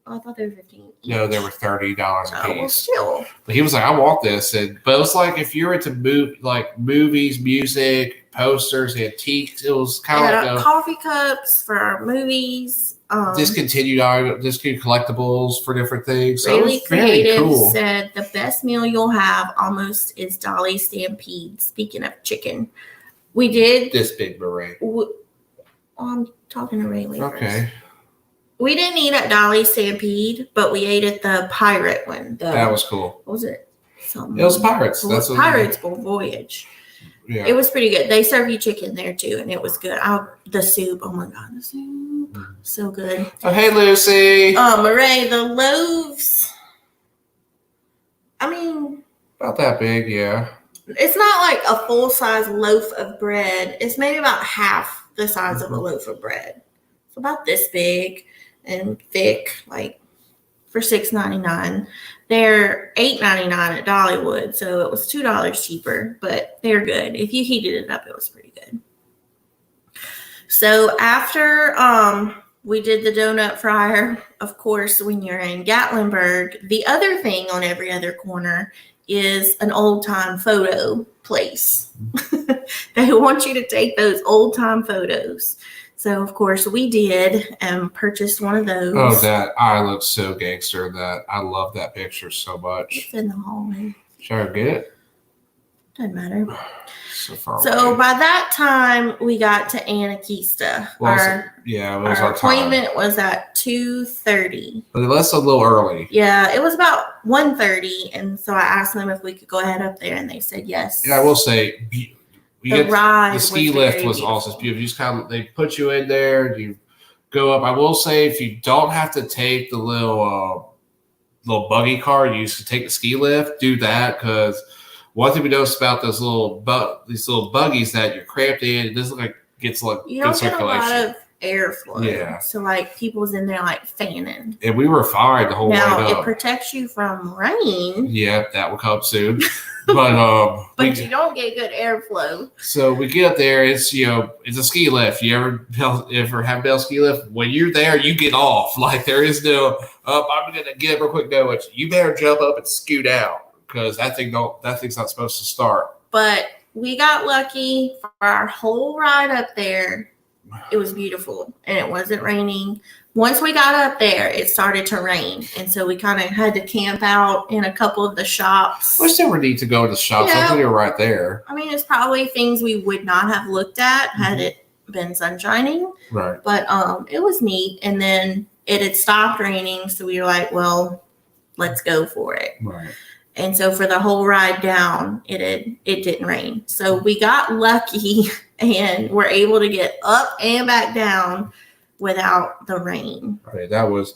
Oh, I thought they were $15. No, they were $30 a piece. Well, still. But he was like, I want this. But it was if you're into movies, music, posters, antiques, it was kind of coffee cups for our movies. Discontinued collectibles for different things. So Really Creative cool. Said the best meal you'll have almost is Dolly Stampede. Speaking of chicken, we did this big beret. I'm talking to Rayleigh. Okay. First. We didn't eat at Dolly Stampede, but we ate at the pirate one. That was cool. What was it? It was Pirates. That's Pirates Voyage. Yeah. It was pretty good. They serve you chicken there too, and it was good. The soup. Oh my god, the soup, so good. Oh hey Lucy. Murray, the loaves. I mean, about that big, yeah. It's not like a full size loaf of bread. It's maybe about half the size of a loaf of bread. It's about this big and thick, for $6.99. They're $8.99 at Dollywood, so it was $2 cheaper, but they're good. If you heated it up, it was pretty good. So after we did the donut fryer, of course, when you're in Gatlinburg, the other thing on every other corner is an old-time photo place. They want you to take those old-time photos. So, of course, we did and purchased one of those. Oh, I look so gangster in that. I love that picture so much. It's in the hallway. Should I get it? Doesn't matter. So far So, by that time, we got to Anakista. Our appointment was at 2:30. But that's a little early. Yeah, it was about 1:30, and so I asked them if we could go ahead up there, and they said yes. Yeah, I will say... The ski lift was also beautiful. You just they put you in there, you go up. I will say, if you don't have to take the little buggy car, you used to take the ski lift, do that, because One thing we noticed about those these little buggies that you're cramped in, it doesn't look like it gets like You good don't get a circulation. lot of airflow. Yeah. So like people's in there like fanning. And we were fine the whole way up. Now it protects you from rain. Yeah, that will come soon. But you don't get good airflow. So we get up there. It's it's a ski lift. You ever have been on a ski lift? When you're there, you get off. Like there is no. I'm gonna get real quick note. You better jump up and scoot out because that thing's not supposed to start. But we got lucky for our whole ride up there. It was beautiful and it wasn't raining. Once we got up there, it started to rain. And so we kind of had to camp out in a couple of the shops. We still need to go to the shops. I think you're right there. I mean, it's probably things we would not have looked at had it been sunshining. Right. But it was neat. And then it had stopped raining. So we were like, well, let's go for it. Right. And so for the whole ride down, it didn't rain. So we got lucky and were able to get up and back down without the rain. Right. That was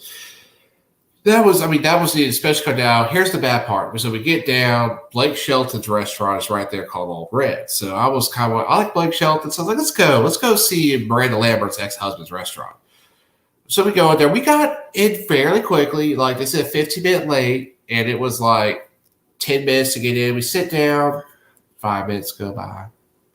the especially come down. Here's the bad part. So we get down, Blake Shelton's restaurant is right there called Old Red. So I was kind of I like Blake Shelton. So I was like, let's go see Miranda Lambert's ex-husband's restaurant. So we go in there. We got in fairly quickly, like I said, 15-minute late, and it was like 10 minutes to get in. We sit down, 5 minutes go by,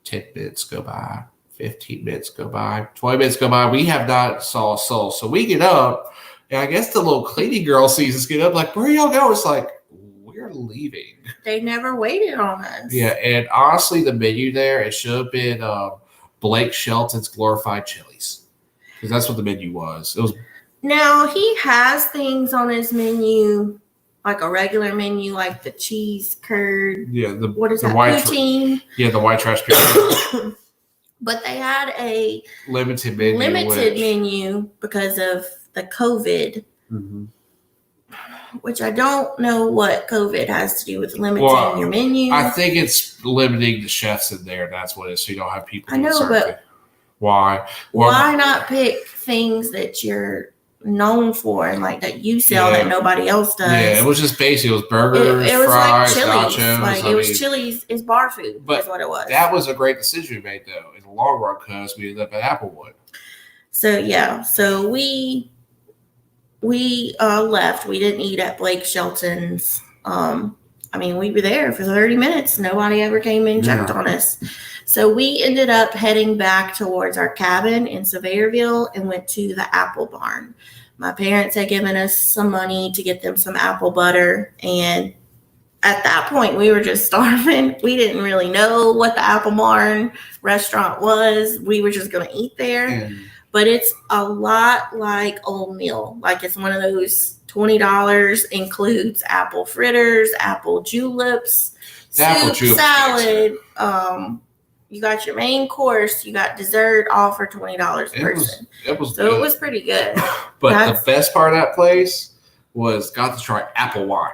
10 minutes go by, 15 minutes go by, 20 minutes go by. We have not saw a soul. So we get up, and I guess the little cleaning girl sees us get up, like, where y'all go? It's like, we're leaving. They never waited on us. Yeah, and honestly, the menu there, it should have been Blake Shelton's Glorified Chili's, because that's what the menu was. It was. Now, he has things on his menu, like a regular menu, like the cheese curd. Yeah, what is that? Poutine. The white trash poutine. But they had a limited menu because of the COVID, mm-hmm. which I don't know what COVID has to do with limiting your menu. I think it's limiting the chefs in there. That's what it is. So you don't have people. I know, but why? Why not pick things that you're known for and like that you sell that nobody else does? Yeah, it was just basic. It was burgers, it was fries, like Chili's. nachos. Like it was Chili's. It's bar food. But is what it was. That was a great decision we made though in the long run because we ended up at Applewood. So yeah, so we left. We didn't eat at Blake Shelton's. We were there for 30 minutes. Nobody ever came and checked on us. So we ended up heading back towards our cabin in Sevierville and went to the apple barn. My parents had given us some money to get them some apple butter. And at that point, we were just starving. We didn't really know what the apple barn restaurant was. We were just going to eat there. But it's a lot like Old Mill. Like it's one of those $20 includes apple fritters, apple juleps, soup, salad. You got your main course, you got dessert, all for $20 a person. It was pretty good. But the best part of that place was got to try apple wine,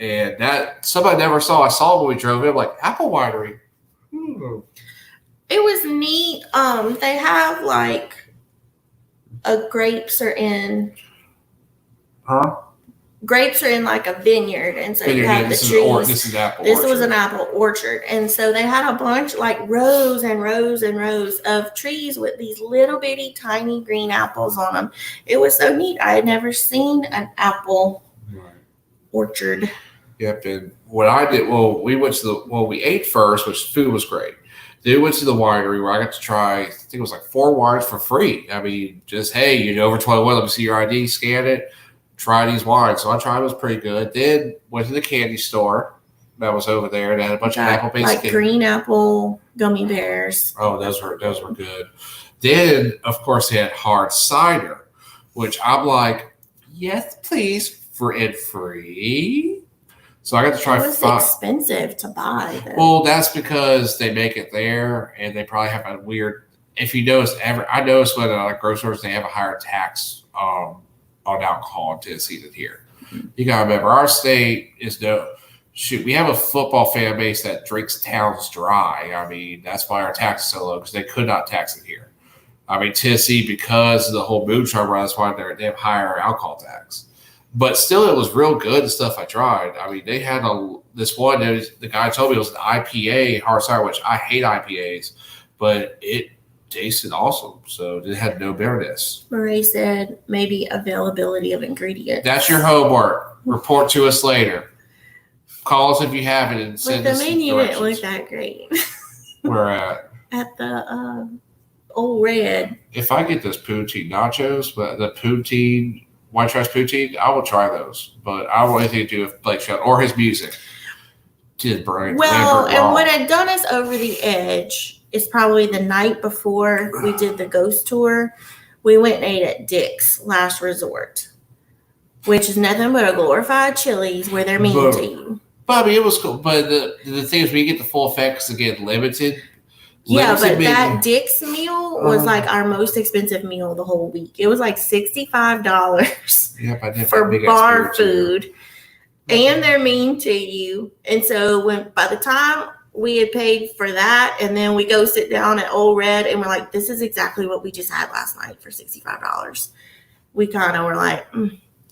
and that somebody never saw. I saw when we drove in, like apple winery. It was neat. They have like grapes are in. Huh? Grapes are in like a vineyard, and so you have the trees. This is apple. This was an apple orchard, and so they had a bunch, like rows and rows and rows of trees with these little bitty tiny green apples on them. It was so neat. I had never seen an apple orchard. Yep. And what I did, we ate first, which food was great. Then we went to the winery where I got to try, I think it was like 4 wines for free. I mean, just, hey, you're over 21, let me see your ID, scan it, try these wines. So I tried, it was pretty good. Then went to the candy store that was over there and had a bunch of apple-based like green apple gummy bears. Oh, those were good. Then, of course, they had hard cider, which I'm like, yes, please, free. So I got to try. It was expensive to buy. Though. Well, that's because they make it there, and they probably have a weird. If you notice, I noticed when grocery stores they have a higher tax on alcohol in Tennessee than here. Mm-hmm. You gotta remember, our state is we have a football fan base that drinks towns dry. I mean, that's why our tax is so low because they could not tax it here. I mean, Tennessee, because of the whole moonshine run, that's why they have higher alcohol tax. But still, it was real good, the stuff I tried. I mean, they had this one, the guy told me it was an IPA hard cider, which I hate IPAs, but it tasted awesome. So it had no bitterness. Marie said maybe availability of ingredients. That's your homework. Report to us later. Call us if you have it and send us the menu didn't directions. look that great. Where at? At the Old Red. If I get those poutine nachos, but the poutine, white trash poutine, I will try those. But I don't want anything to do with Blake Shelton or his music. Well, and what had done us over the edge is probably the night before we did the ghost tour, we went and ate at Dick's Last Resort, which is nothing but a glorified Chili's where they're mean to you. But I mean, it was cool. But the thing is, we get the full effects again, limited. Yeah, but that Dick's meal was like our most expensive meal the whole week. It was like $65 for bar food. And they're mean to you. And so by the time we had paid for that, and then we go sit down at Old Red, and we're like, this is exactly what we just had last night for $65. We kind of were like,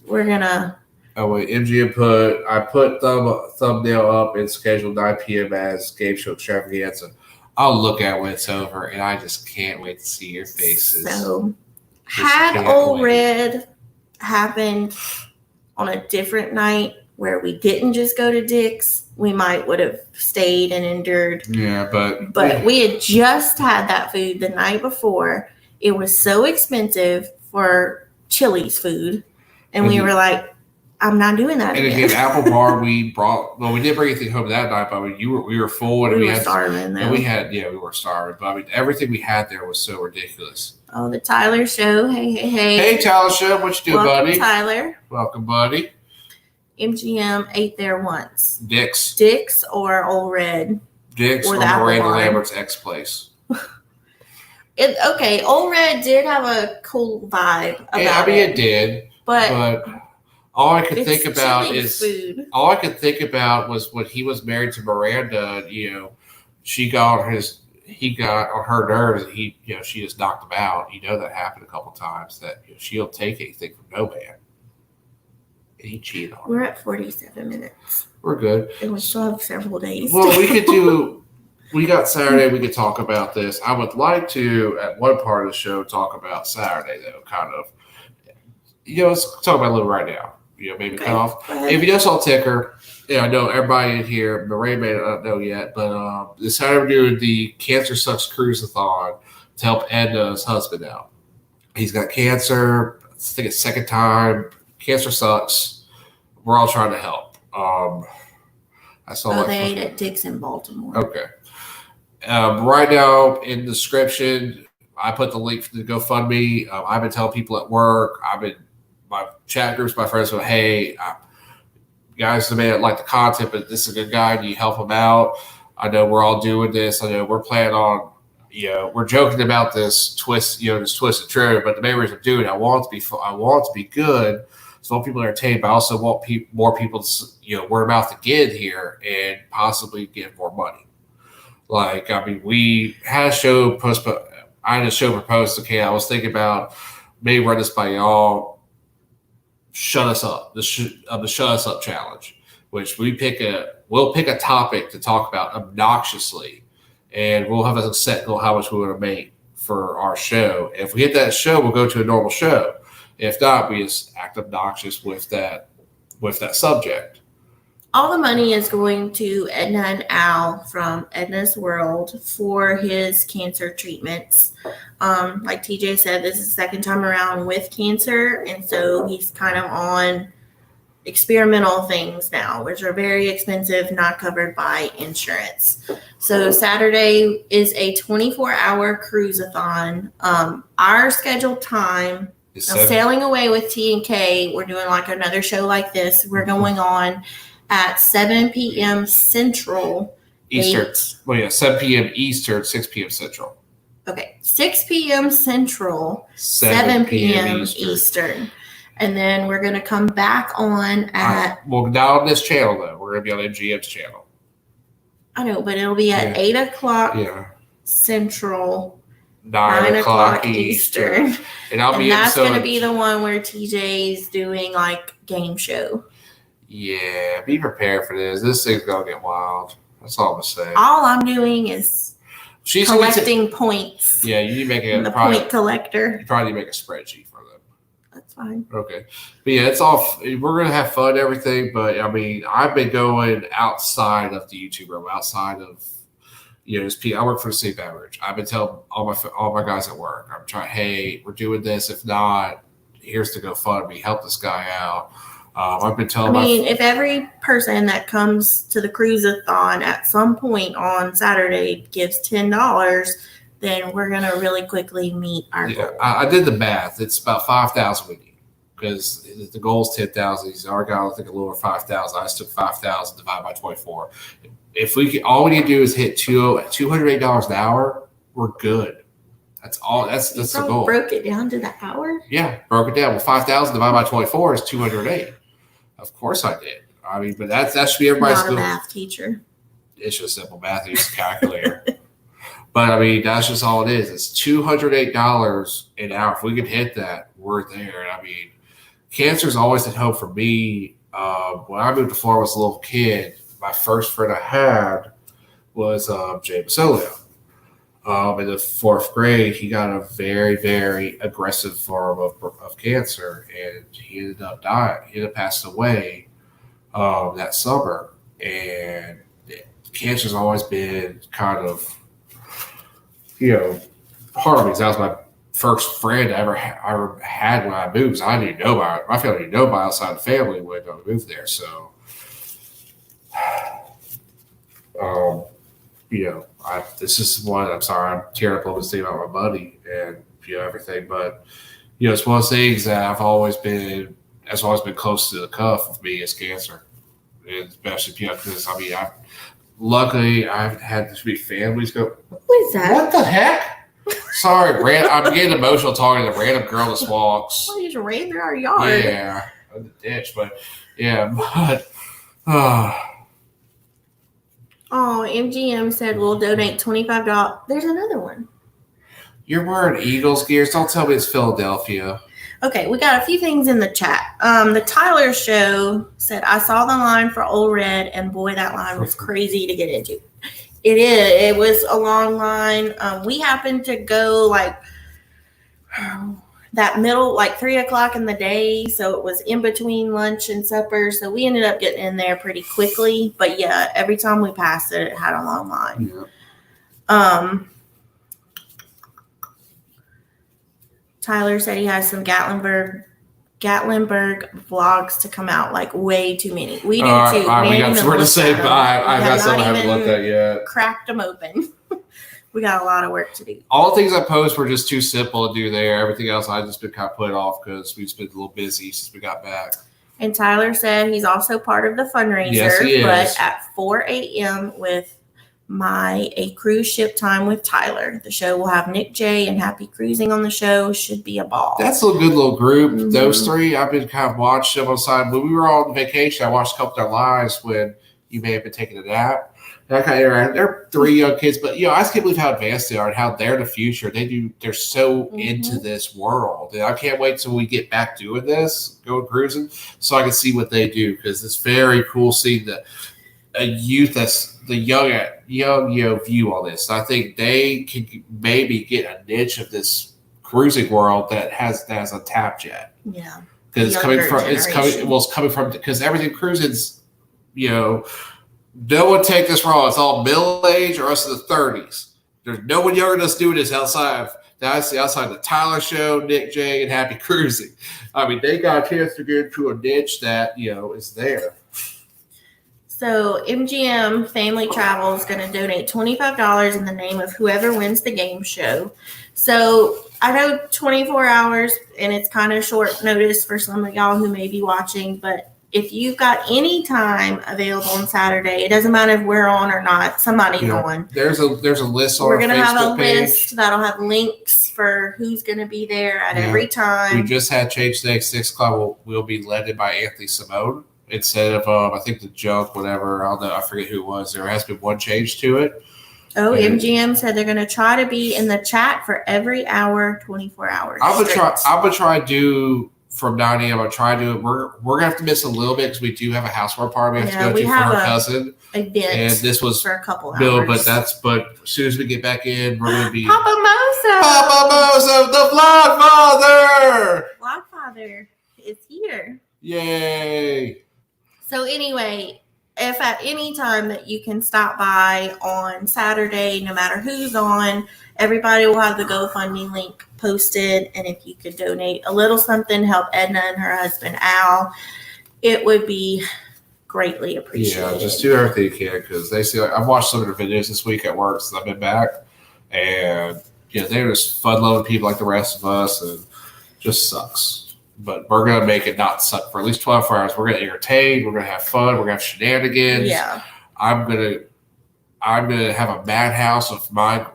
we're going to. Oh, wait, MGM I put thumbnail up and scheduled 9 p.m. as game show extravaganza. I'll look at it when it's over, and I just can't wait to see your faces. So, had Old Red happened on a different night where we didn't just go to Dick's, we would have stayed and endured. Yeah, but we had just had that food the night before. It was so expensive for Chili's food, and we were like, I'm not doing that. And again, Apple Bar, we didn't bring anything home that night, but we were full, and we were starving. And we were starving. But I mean, everything we had there was so ridiculous. Oh, the Tyler Show! Hey! Hey, Tyler Show! What you doing, buddy? Tyler. Welcome, buddy. MGM ate there once. Dick's or Old Red. Dick's or Miranda Lambert's ex place. Old Red did have a cool vibe about it did. But all I could think about was when he was married to Miranda. You know, he got on her nerves. And she just knocked him out. You know that happened a couple times. That she'll take anything from no man. And he cheated on her. We're at 47 minutes. We're good. And we still have several days. Well, we got Saturday. We could talk about this. I would like to, at one part of the show, talk about Saturday, though, kind of. Let's talk about it a little right now. Maybe cut off. If you just saw Ticker, I know everybody in here, Marie may not know yet, but this Saturday we're doing the Cancer Sucks Cruise-a-thon to help Edna's husband out. He's got cancer. I think it's second time. Cancer sucks. We're all trying to help. They ate at Dick's in Baltimore. Okay. Right now in the description, I put the link for the GoFundMe. I've been telling people at work. My chat groups, my friends go, hey, guys, may not like the content, but this is a good guy. Do you help him out? I know we're all doing this. I know we're planning on, we're joking about this twist, this twisted true, but the main reason I'm doing it, I want it to be good. So I want people entertained, but I also want more people to, word of mouth to get here and possibly get more money. We had a show postponed. I had a show proposed. Okay, I was thinking about maybe run this by y'all. Shut us up. The Shut Us Up challenge, which we'll pick a topic to talk about obnoxiously, and we'll have a set goal how much we want to make for our show. If we hit that show, we'll go to a normal show. If not, we just act obnoxious with that subject. All the money is going to Edna and Al from Edna's World for his cancer treatments. Like TJ said, this is the second time around with cancer, and so he's kind of on experimental things now, which are very expensive, not covered by insurance. So Saturday is a 24-hour cruise-a-thon. Our scheduled time, sailing away with T&K, we're doing another show like this. We're going on at 7 p.m. Central. Eastern. 7 p.m. Eastern, 6 p.m. Central. Okay, 6 p.m. Central, 7 p.m. Eastern. And then we're going to come back on at... not on this channel, though. We're going to be on MGM's channel. I know, but it'll be at 8 o'clock Central. 9 o'clock Eastern. And that's going to be the one where TJ's doing like game show. Yeah, be prepared for this. This thing's going to get wild. That's all I'm going to say. All I'm doing is collecting points. Yeah, you need to make a point collector. You probably need to make a spreadsheet for them. That's fine. Okay. But yeah, it's all, we're going to have fun and everything. But I mean, I've been going outside of the YouTube room, outside of, I work for the State Beverage. I've been telling all my guys at work, I'm trying, hey, we're doing this. If not, here's the GoFundMe. Help this guy out. I've been telling. If every person that comes to the cruise-a-thon at some point on Saturday gives $10, then we're gonna really quickly meet our goal. I did the math. It's about 5,000 we need because the goal is 10,000. He's our guy. I think a little over 5,000. I just took 5,000 divided by 24. If all we need to do is hit $208 an hour, we're good. That's all. That's the goal. Broke it down to the hour. Yeah, broke it down. Well, 5,000 divided by 24 is 208. Of course I did. I mean, but that should be everybody's goal. Not a math teacher. It's just simple math. Use a calculator. But I mean, that's just all it is. It's $208 an hour. If we can hit that, we're there. And I mean, cancer's always at home for me. When I moved to Florida as a little kid, my first friend I had was Jay Basilio. In the 4th grade, he got a very, very aggressive form of cancer, and he ended up dying. He ended up passing away that summer. And cancer's always been kind of, part of me. That was my first friend I ever had when I moved. I didn't know about it. My family didn't know about outside the family when I moved there. So, this is one. I'm sorry, I'm tearing up a little bit about my buddy and everything, but it's one of those things that has always been close to the cuff of me is cancer, and especially because luckily I've had this big families go. What is that? What the heck? Sorry, I'm getting emotional talking to the random girl that walks. Well, you just ran through our yard. Yeah, in the ditch, but but. Oh, MGM said we'll donate $25. There's another one. You're wearing Eagles gears. Don't tell me it's Philadelphia. Okay, we got a few things in the chat. The Tyler show said, I saw the line for Old Red, and boy, that line was crazy to get into. It is. It was a long line. We happened to go that middle, 3 o'clock in the day. So it was in between lunch and supper. So we ended up getting in there pretty quickly. But yeah, every time we passed it, it had a long line. Yeah. Tyler said he has some Gatlinburg vlogs to come out, way too many. We do too. All right, we got more to say, but I got something I haven't looked at yet. Cracked them open. We got a lot of work to do. All the things I post were just too simple to do there. Everything else I just been kind of put off because we've been a little busy since we got back. And Tyler said he's also part of the fundraiser, yes, he is. But at 4 a.m. with a cruise ship time with Tyler. The show will have Nick J and Happy Cruising on the show. Should be a ball. That's a good little group. Mm-hmm. Those three, I've been kind of watching them on the side. When we were all on vacation, I watched a couple of their lives when you may have been taking a nap. They're 3 young kids, but I just can't believe how advanced they are and how they're the future. They're so into this world. And I can't wait till we get back doing this, going cruising, so I can see what they do, because it's very cool seeing a youth that's the young view on this. And I think they can maybe get a niche of this cruising world that has untapped yet. Yeah, because it's coming from because everything cruising's no one take this wrong. It's all middle age or us in the 30s. There's no one younger than us doing this outside the Tyler show, Nick J, and Happy Cruising. I mean, they got a chance to get into a niche that is there. So MGM Family Travel is going to donate $25 in the name of whoever wins the game show. So I know 24 hours, and it's kind of short notice for some of y'all who may be watching, but if you've got any time available on Saturday, it doesn't matter if we're on or not, somebody's on. There's a list on We're our going to have a page. list that'll have links for who's going to be there at every time. We just had change today, 6 o'clock. We'll be led by Anthony Simone instead of I think the junk, whatever. I don't know. I forget who it was. There has been one change to it. Oh, MGM said they're going to try to be in the chat for every hour, 24 hours. I'm gonna try to do from 9 a.m. I'm trying to do. We're gonna have to miss a little bit because we do have a housewarming party we have to go to for her cousin. Event and this was for a couple hours. No, but as soon as we get back in, we're gonna be Papa Moso. Papa Moso, the Vlogfather. Vlogfather is here. Yay! So anyway, if at any time that you can stop by on Saturday, no matter who's on, everybody will have the GoFundMe link posted. And if you could donate a little something, help Edna and her husband Al, it would be greatly appreciated. Yeah, just do everything you can because they see. I've watched some of their videos this week at work since I've been back, and they're just fun-loving people like the rest of us, and just sucks. But we're going to make it not suck for at least 12 hours. We're going to entertain. We're going to have fun. We're going to have shenanigans. Yeah. I'm going to have a madhouse with 9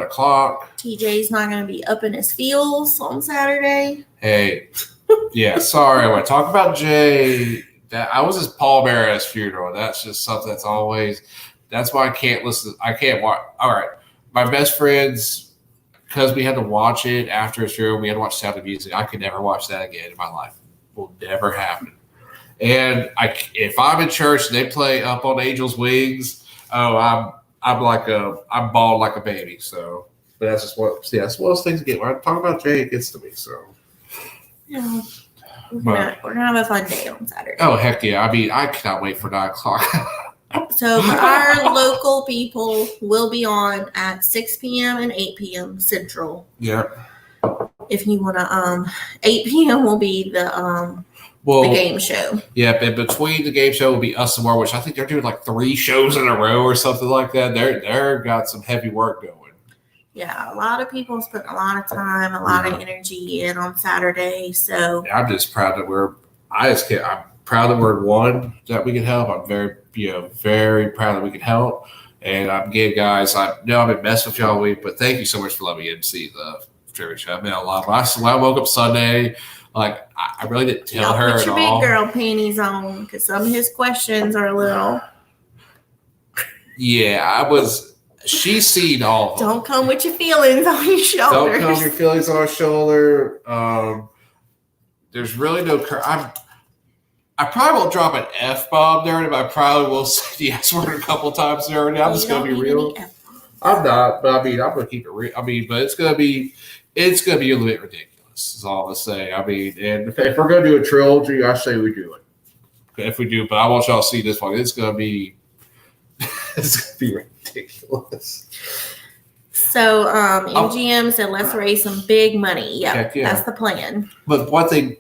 o'clock. TJ's not going to be up in his feels on Saturday. Hey, yeah, sorry. When I talk about Jay, I was his pallbearer at his funeral. That's just something that's always, that's why I can't listen. I can't watch. All right. My best friends, because we had to watch it after his funeral, we had to watch Sound of Music. I could never watch that again in my life. Will never happen. And if I'm in church and they play Up on Angel's Wings, I'm bald like a baby. So, but that's just one of those things again. When I talk about Jay, it gets to me. So, yeah, we're gonna have a fun day on Saturday. Oh heck yeah! I mean, I cannot wait for 9 o'clock. So for our local people, we'll be on at 6 p.m. and 8 p.m. Central. Yeah. If you want to, 8 p.m. will be the game show. Yeah, and between the game show will be Us Some More, which I think they're doing like 3 shows in a row or something like that. They're got some heavy work going. Yeah, a lot of people spent a lot of time, a lot of energy in on Saturday. So I'm just proud that I'm proud that we're one that we can help. I'm very very proud that we can help. And again, guys, I know I've been messing with y'all all week, but thank you so much for letting me in to see the trivia show. I mean, a lot. When I woke up Sunday, like I really didn't tell her put at your all. Big girl panties on because some of his questions are a little. Yeah, she's seen all of them. Don't come with your feelings on your shoulder. Don't come with your feelings on our shoulder. There's really no. I probably won't drop an F-bomb there, but I probably will say the S word a couple times there. I'm just going to be real. I'm not, but I mean, I'm going to keep it real. I mean, but it's going to be a little bit ridiculous, is all I'm going to say. I mean, and if we're going to do a trilogy, I say we do it. Okay, if we do, but I want y'all to see this one. It's going to be ridiculous. So MGM said, let's raise some big money. Yep, yeah, that's the plan. But one thing,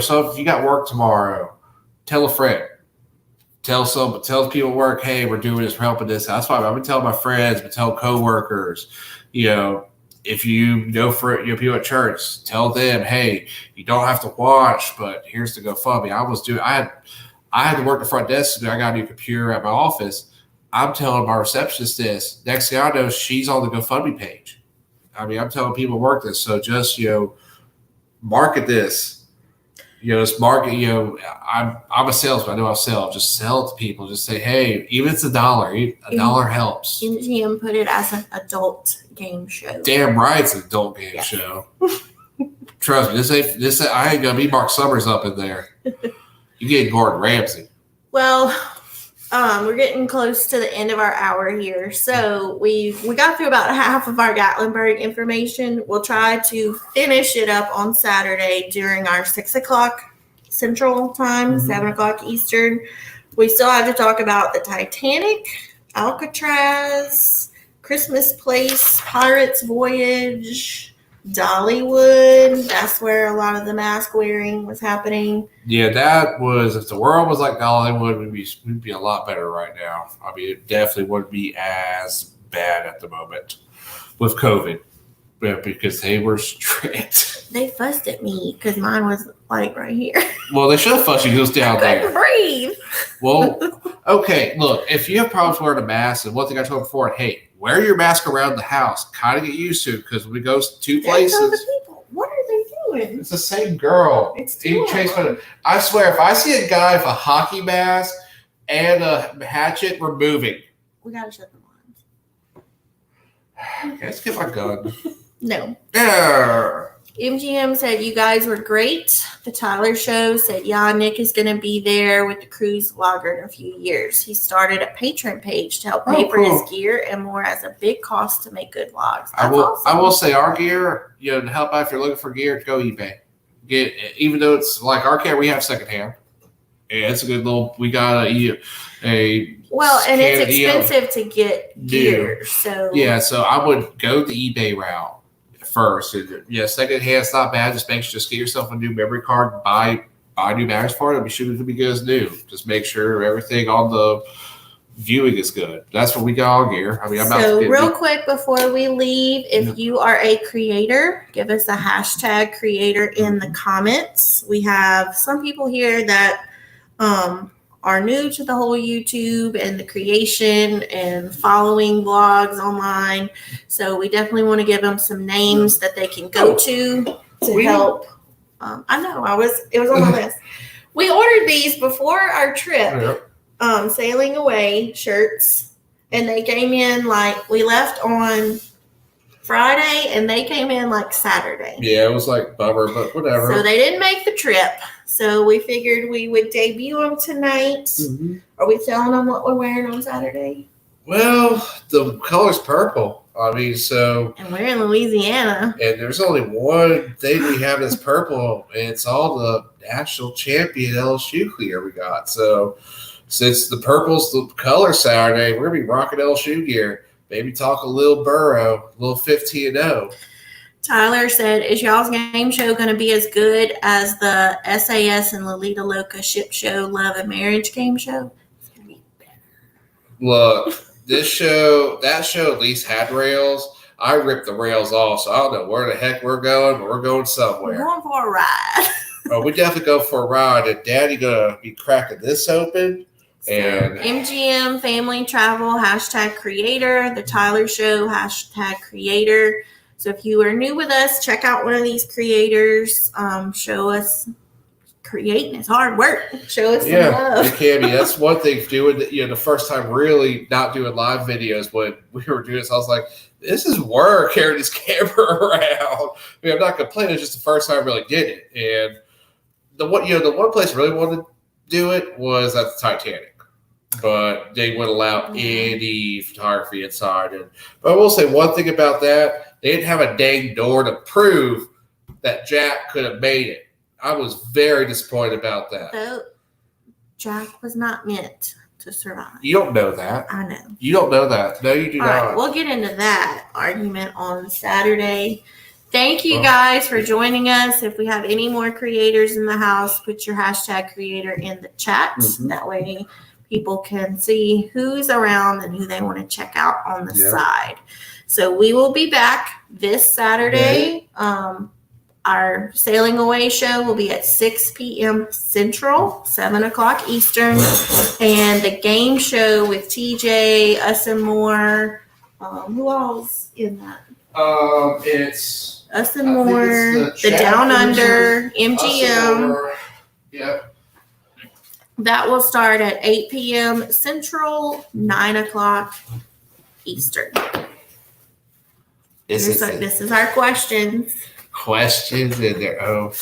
so if you got work tomorrow, tell a friend. Tell people at work, hey, we're doing this, we're helping this. That's why I've been telling my friends, but tell coworkers, if you know people at church, tell them, hey, you don't have to watch, but here's the GoFundMe. I had to work the front desk today. I got a new computer at my office. I'm telling my receptionist this. Next thing I know, she's on the GoFundMe page. I mean, I'm telling people to work this. So just, market this. Just market, I'm a salesman. I know I'll sell. Just sell it to people. Just say, hey, even if it's $1, $1 helps. MGM put it as an adult game show. Damn right it's an adult game show. Trust me, this I ain't gonna be Mark Summers up in there. You get Gordon Ramsay. Well, we're getting close to the end of our hour here. So we got through about half of our Gatlinburg information. We'll try to finish it up on Saturday during our 6 o'clock Central Time, 7 o'clock Eastern. We still have to talk about the Titanic, Alcatraz, Christmas Place, Pirates Voyage, Dollywood. That's where a lot of the mask wearing was happening. Yeah, that was, if the world was like Dollywood, we'd be a lot better right now. I mean, it definitely wouldn't be as bad at the moment with COVID because they were strict. They fussed at me because mine was like right here. Well, they should have fussed you. It was down there. I couldn't breathe. Well, okay, look, if you have problems wearing a mask, and one thing I told before, hey, wear your mask around the house. Kind of get used to it because when we go to places. People. What are they doing? It's the same girl. I swear, if I see a guy with a hockey mask and a hatchet, we're moving. We got to shut the blinds. Let's get my gun. No. Yeah. MGM said you guys were great. The Tyler Show said, yeah, Nick is going to be there with the cruise vlogger in a few years. He started a Patreon page to help pay for his gear and more as a big cost to make good vlogs. That's awesome. I will say our gear, to help out if you're looking for gear, go eBay. Even though it's like our gear, we have secondhand. Yeah, it's a good little. We got a well, and it's expensive to get gear. So yeah, so I would go the eBay route first. Yeah, secondhand's not bad. Just get yourself a new memory card. Buy new batteries for it. It'll be good as new. Just make sure everything on the viewing is good. That's what we got all gear. I mean, real quick before we leave, if you are a creator, give us a hashtag creator in the comments. We have some people here that are new to the whole YouTube and the creation and following vlogs online. So we definitely want to give them some names that they can go to help. I know it was on my list. We ordered these before our trip, sailing away shirts, and they came in we left on Friday and they came in Saturday. Yeah, it was bummer, but whatever. So they didn't make the trip. So we figured we would debut them tonight. Mm-hmm. Are we telling them what we're wearing on Saturday? Well, the color's purple. I mean, and we're in Louisiana. And there's only one thing we have that's purple, and it's all the national champion LSU gear we got. So since the purple's the color Saturday, we're going to be rocking LSU gear. Maybe talk a little Burrow, a little 15-0. Tyler said, is y'all's game show going to be as good as the SAS and Lolita Loca ship show, Love and Marriage game show? It's going to be better. Look, that show at least had rails. I ripped the rails off, so I don't know where the heck we're going, but we're going somewhere. We're going for a ride. We definitely go for a ride. And Daddy going to be cracking this open. And MGM Family Travel, hashtag creator. The Tyler Show, hashtag creator. So if you are new with us, check out one of these creators. Show us creating is hard work. Show us some love. It can be. That's one thing doing. The first time really not doing live videos when we were doing this, I was like, this is work carrying this camera around. I mean, I'm not complaining. It's just the first time I really did it. And the one place I really wanted to do it was at the Titanic. But they wouldn't allow any photography inside. But I will say one thing about that. They didn't have a dang door to prove that Jack could have made it. I was very disappointed about that. So, Jack was not meant to survive. You don't know that. I know. You don't know that. No, you do not. All right, we'll get into that argument on Saturday. Thank you guys for joining us. If we have any more creators in the house, put your hashtag creator in the chat. Mm-hmm. That way people can see who's around and who they want to check out on the side. So we will be back this Saturday. Our Sailing Away show will be at 6 p.m. Central, 7 o'clock Eastern. And the game show with TJ, us and more. Who else in that? It's us and more, the Down Under, MGM. Yep. That will start at 8 p.m. Central, 9 o'clock Eastern. This is our questions. Questions in there. Oh.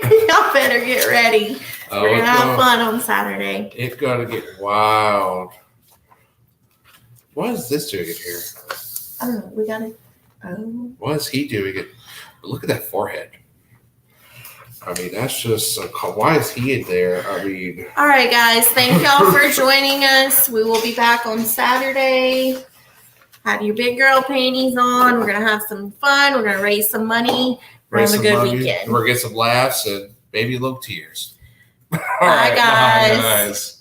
Y'all better get ready. We're going to have fun on Saturday. It's going to get wild. What is this doing in here? Oh, we got it. Oh. What is he doing it? Look at that forehead. I mean, that's just why is he in there? I mean. All right, guys. Thank y'all for joining us. We will be back on Saturday. Have your big girl panties on. We're going to have some fun. We're going to raise some money. We're going to have a good weekend. We're going to get some laughs and maybe a little tears. Bye, guys.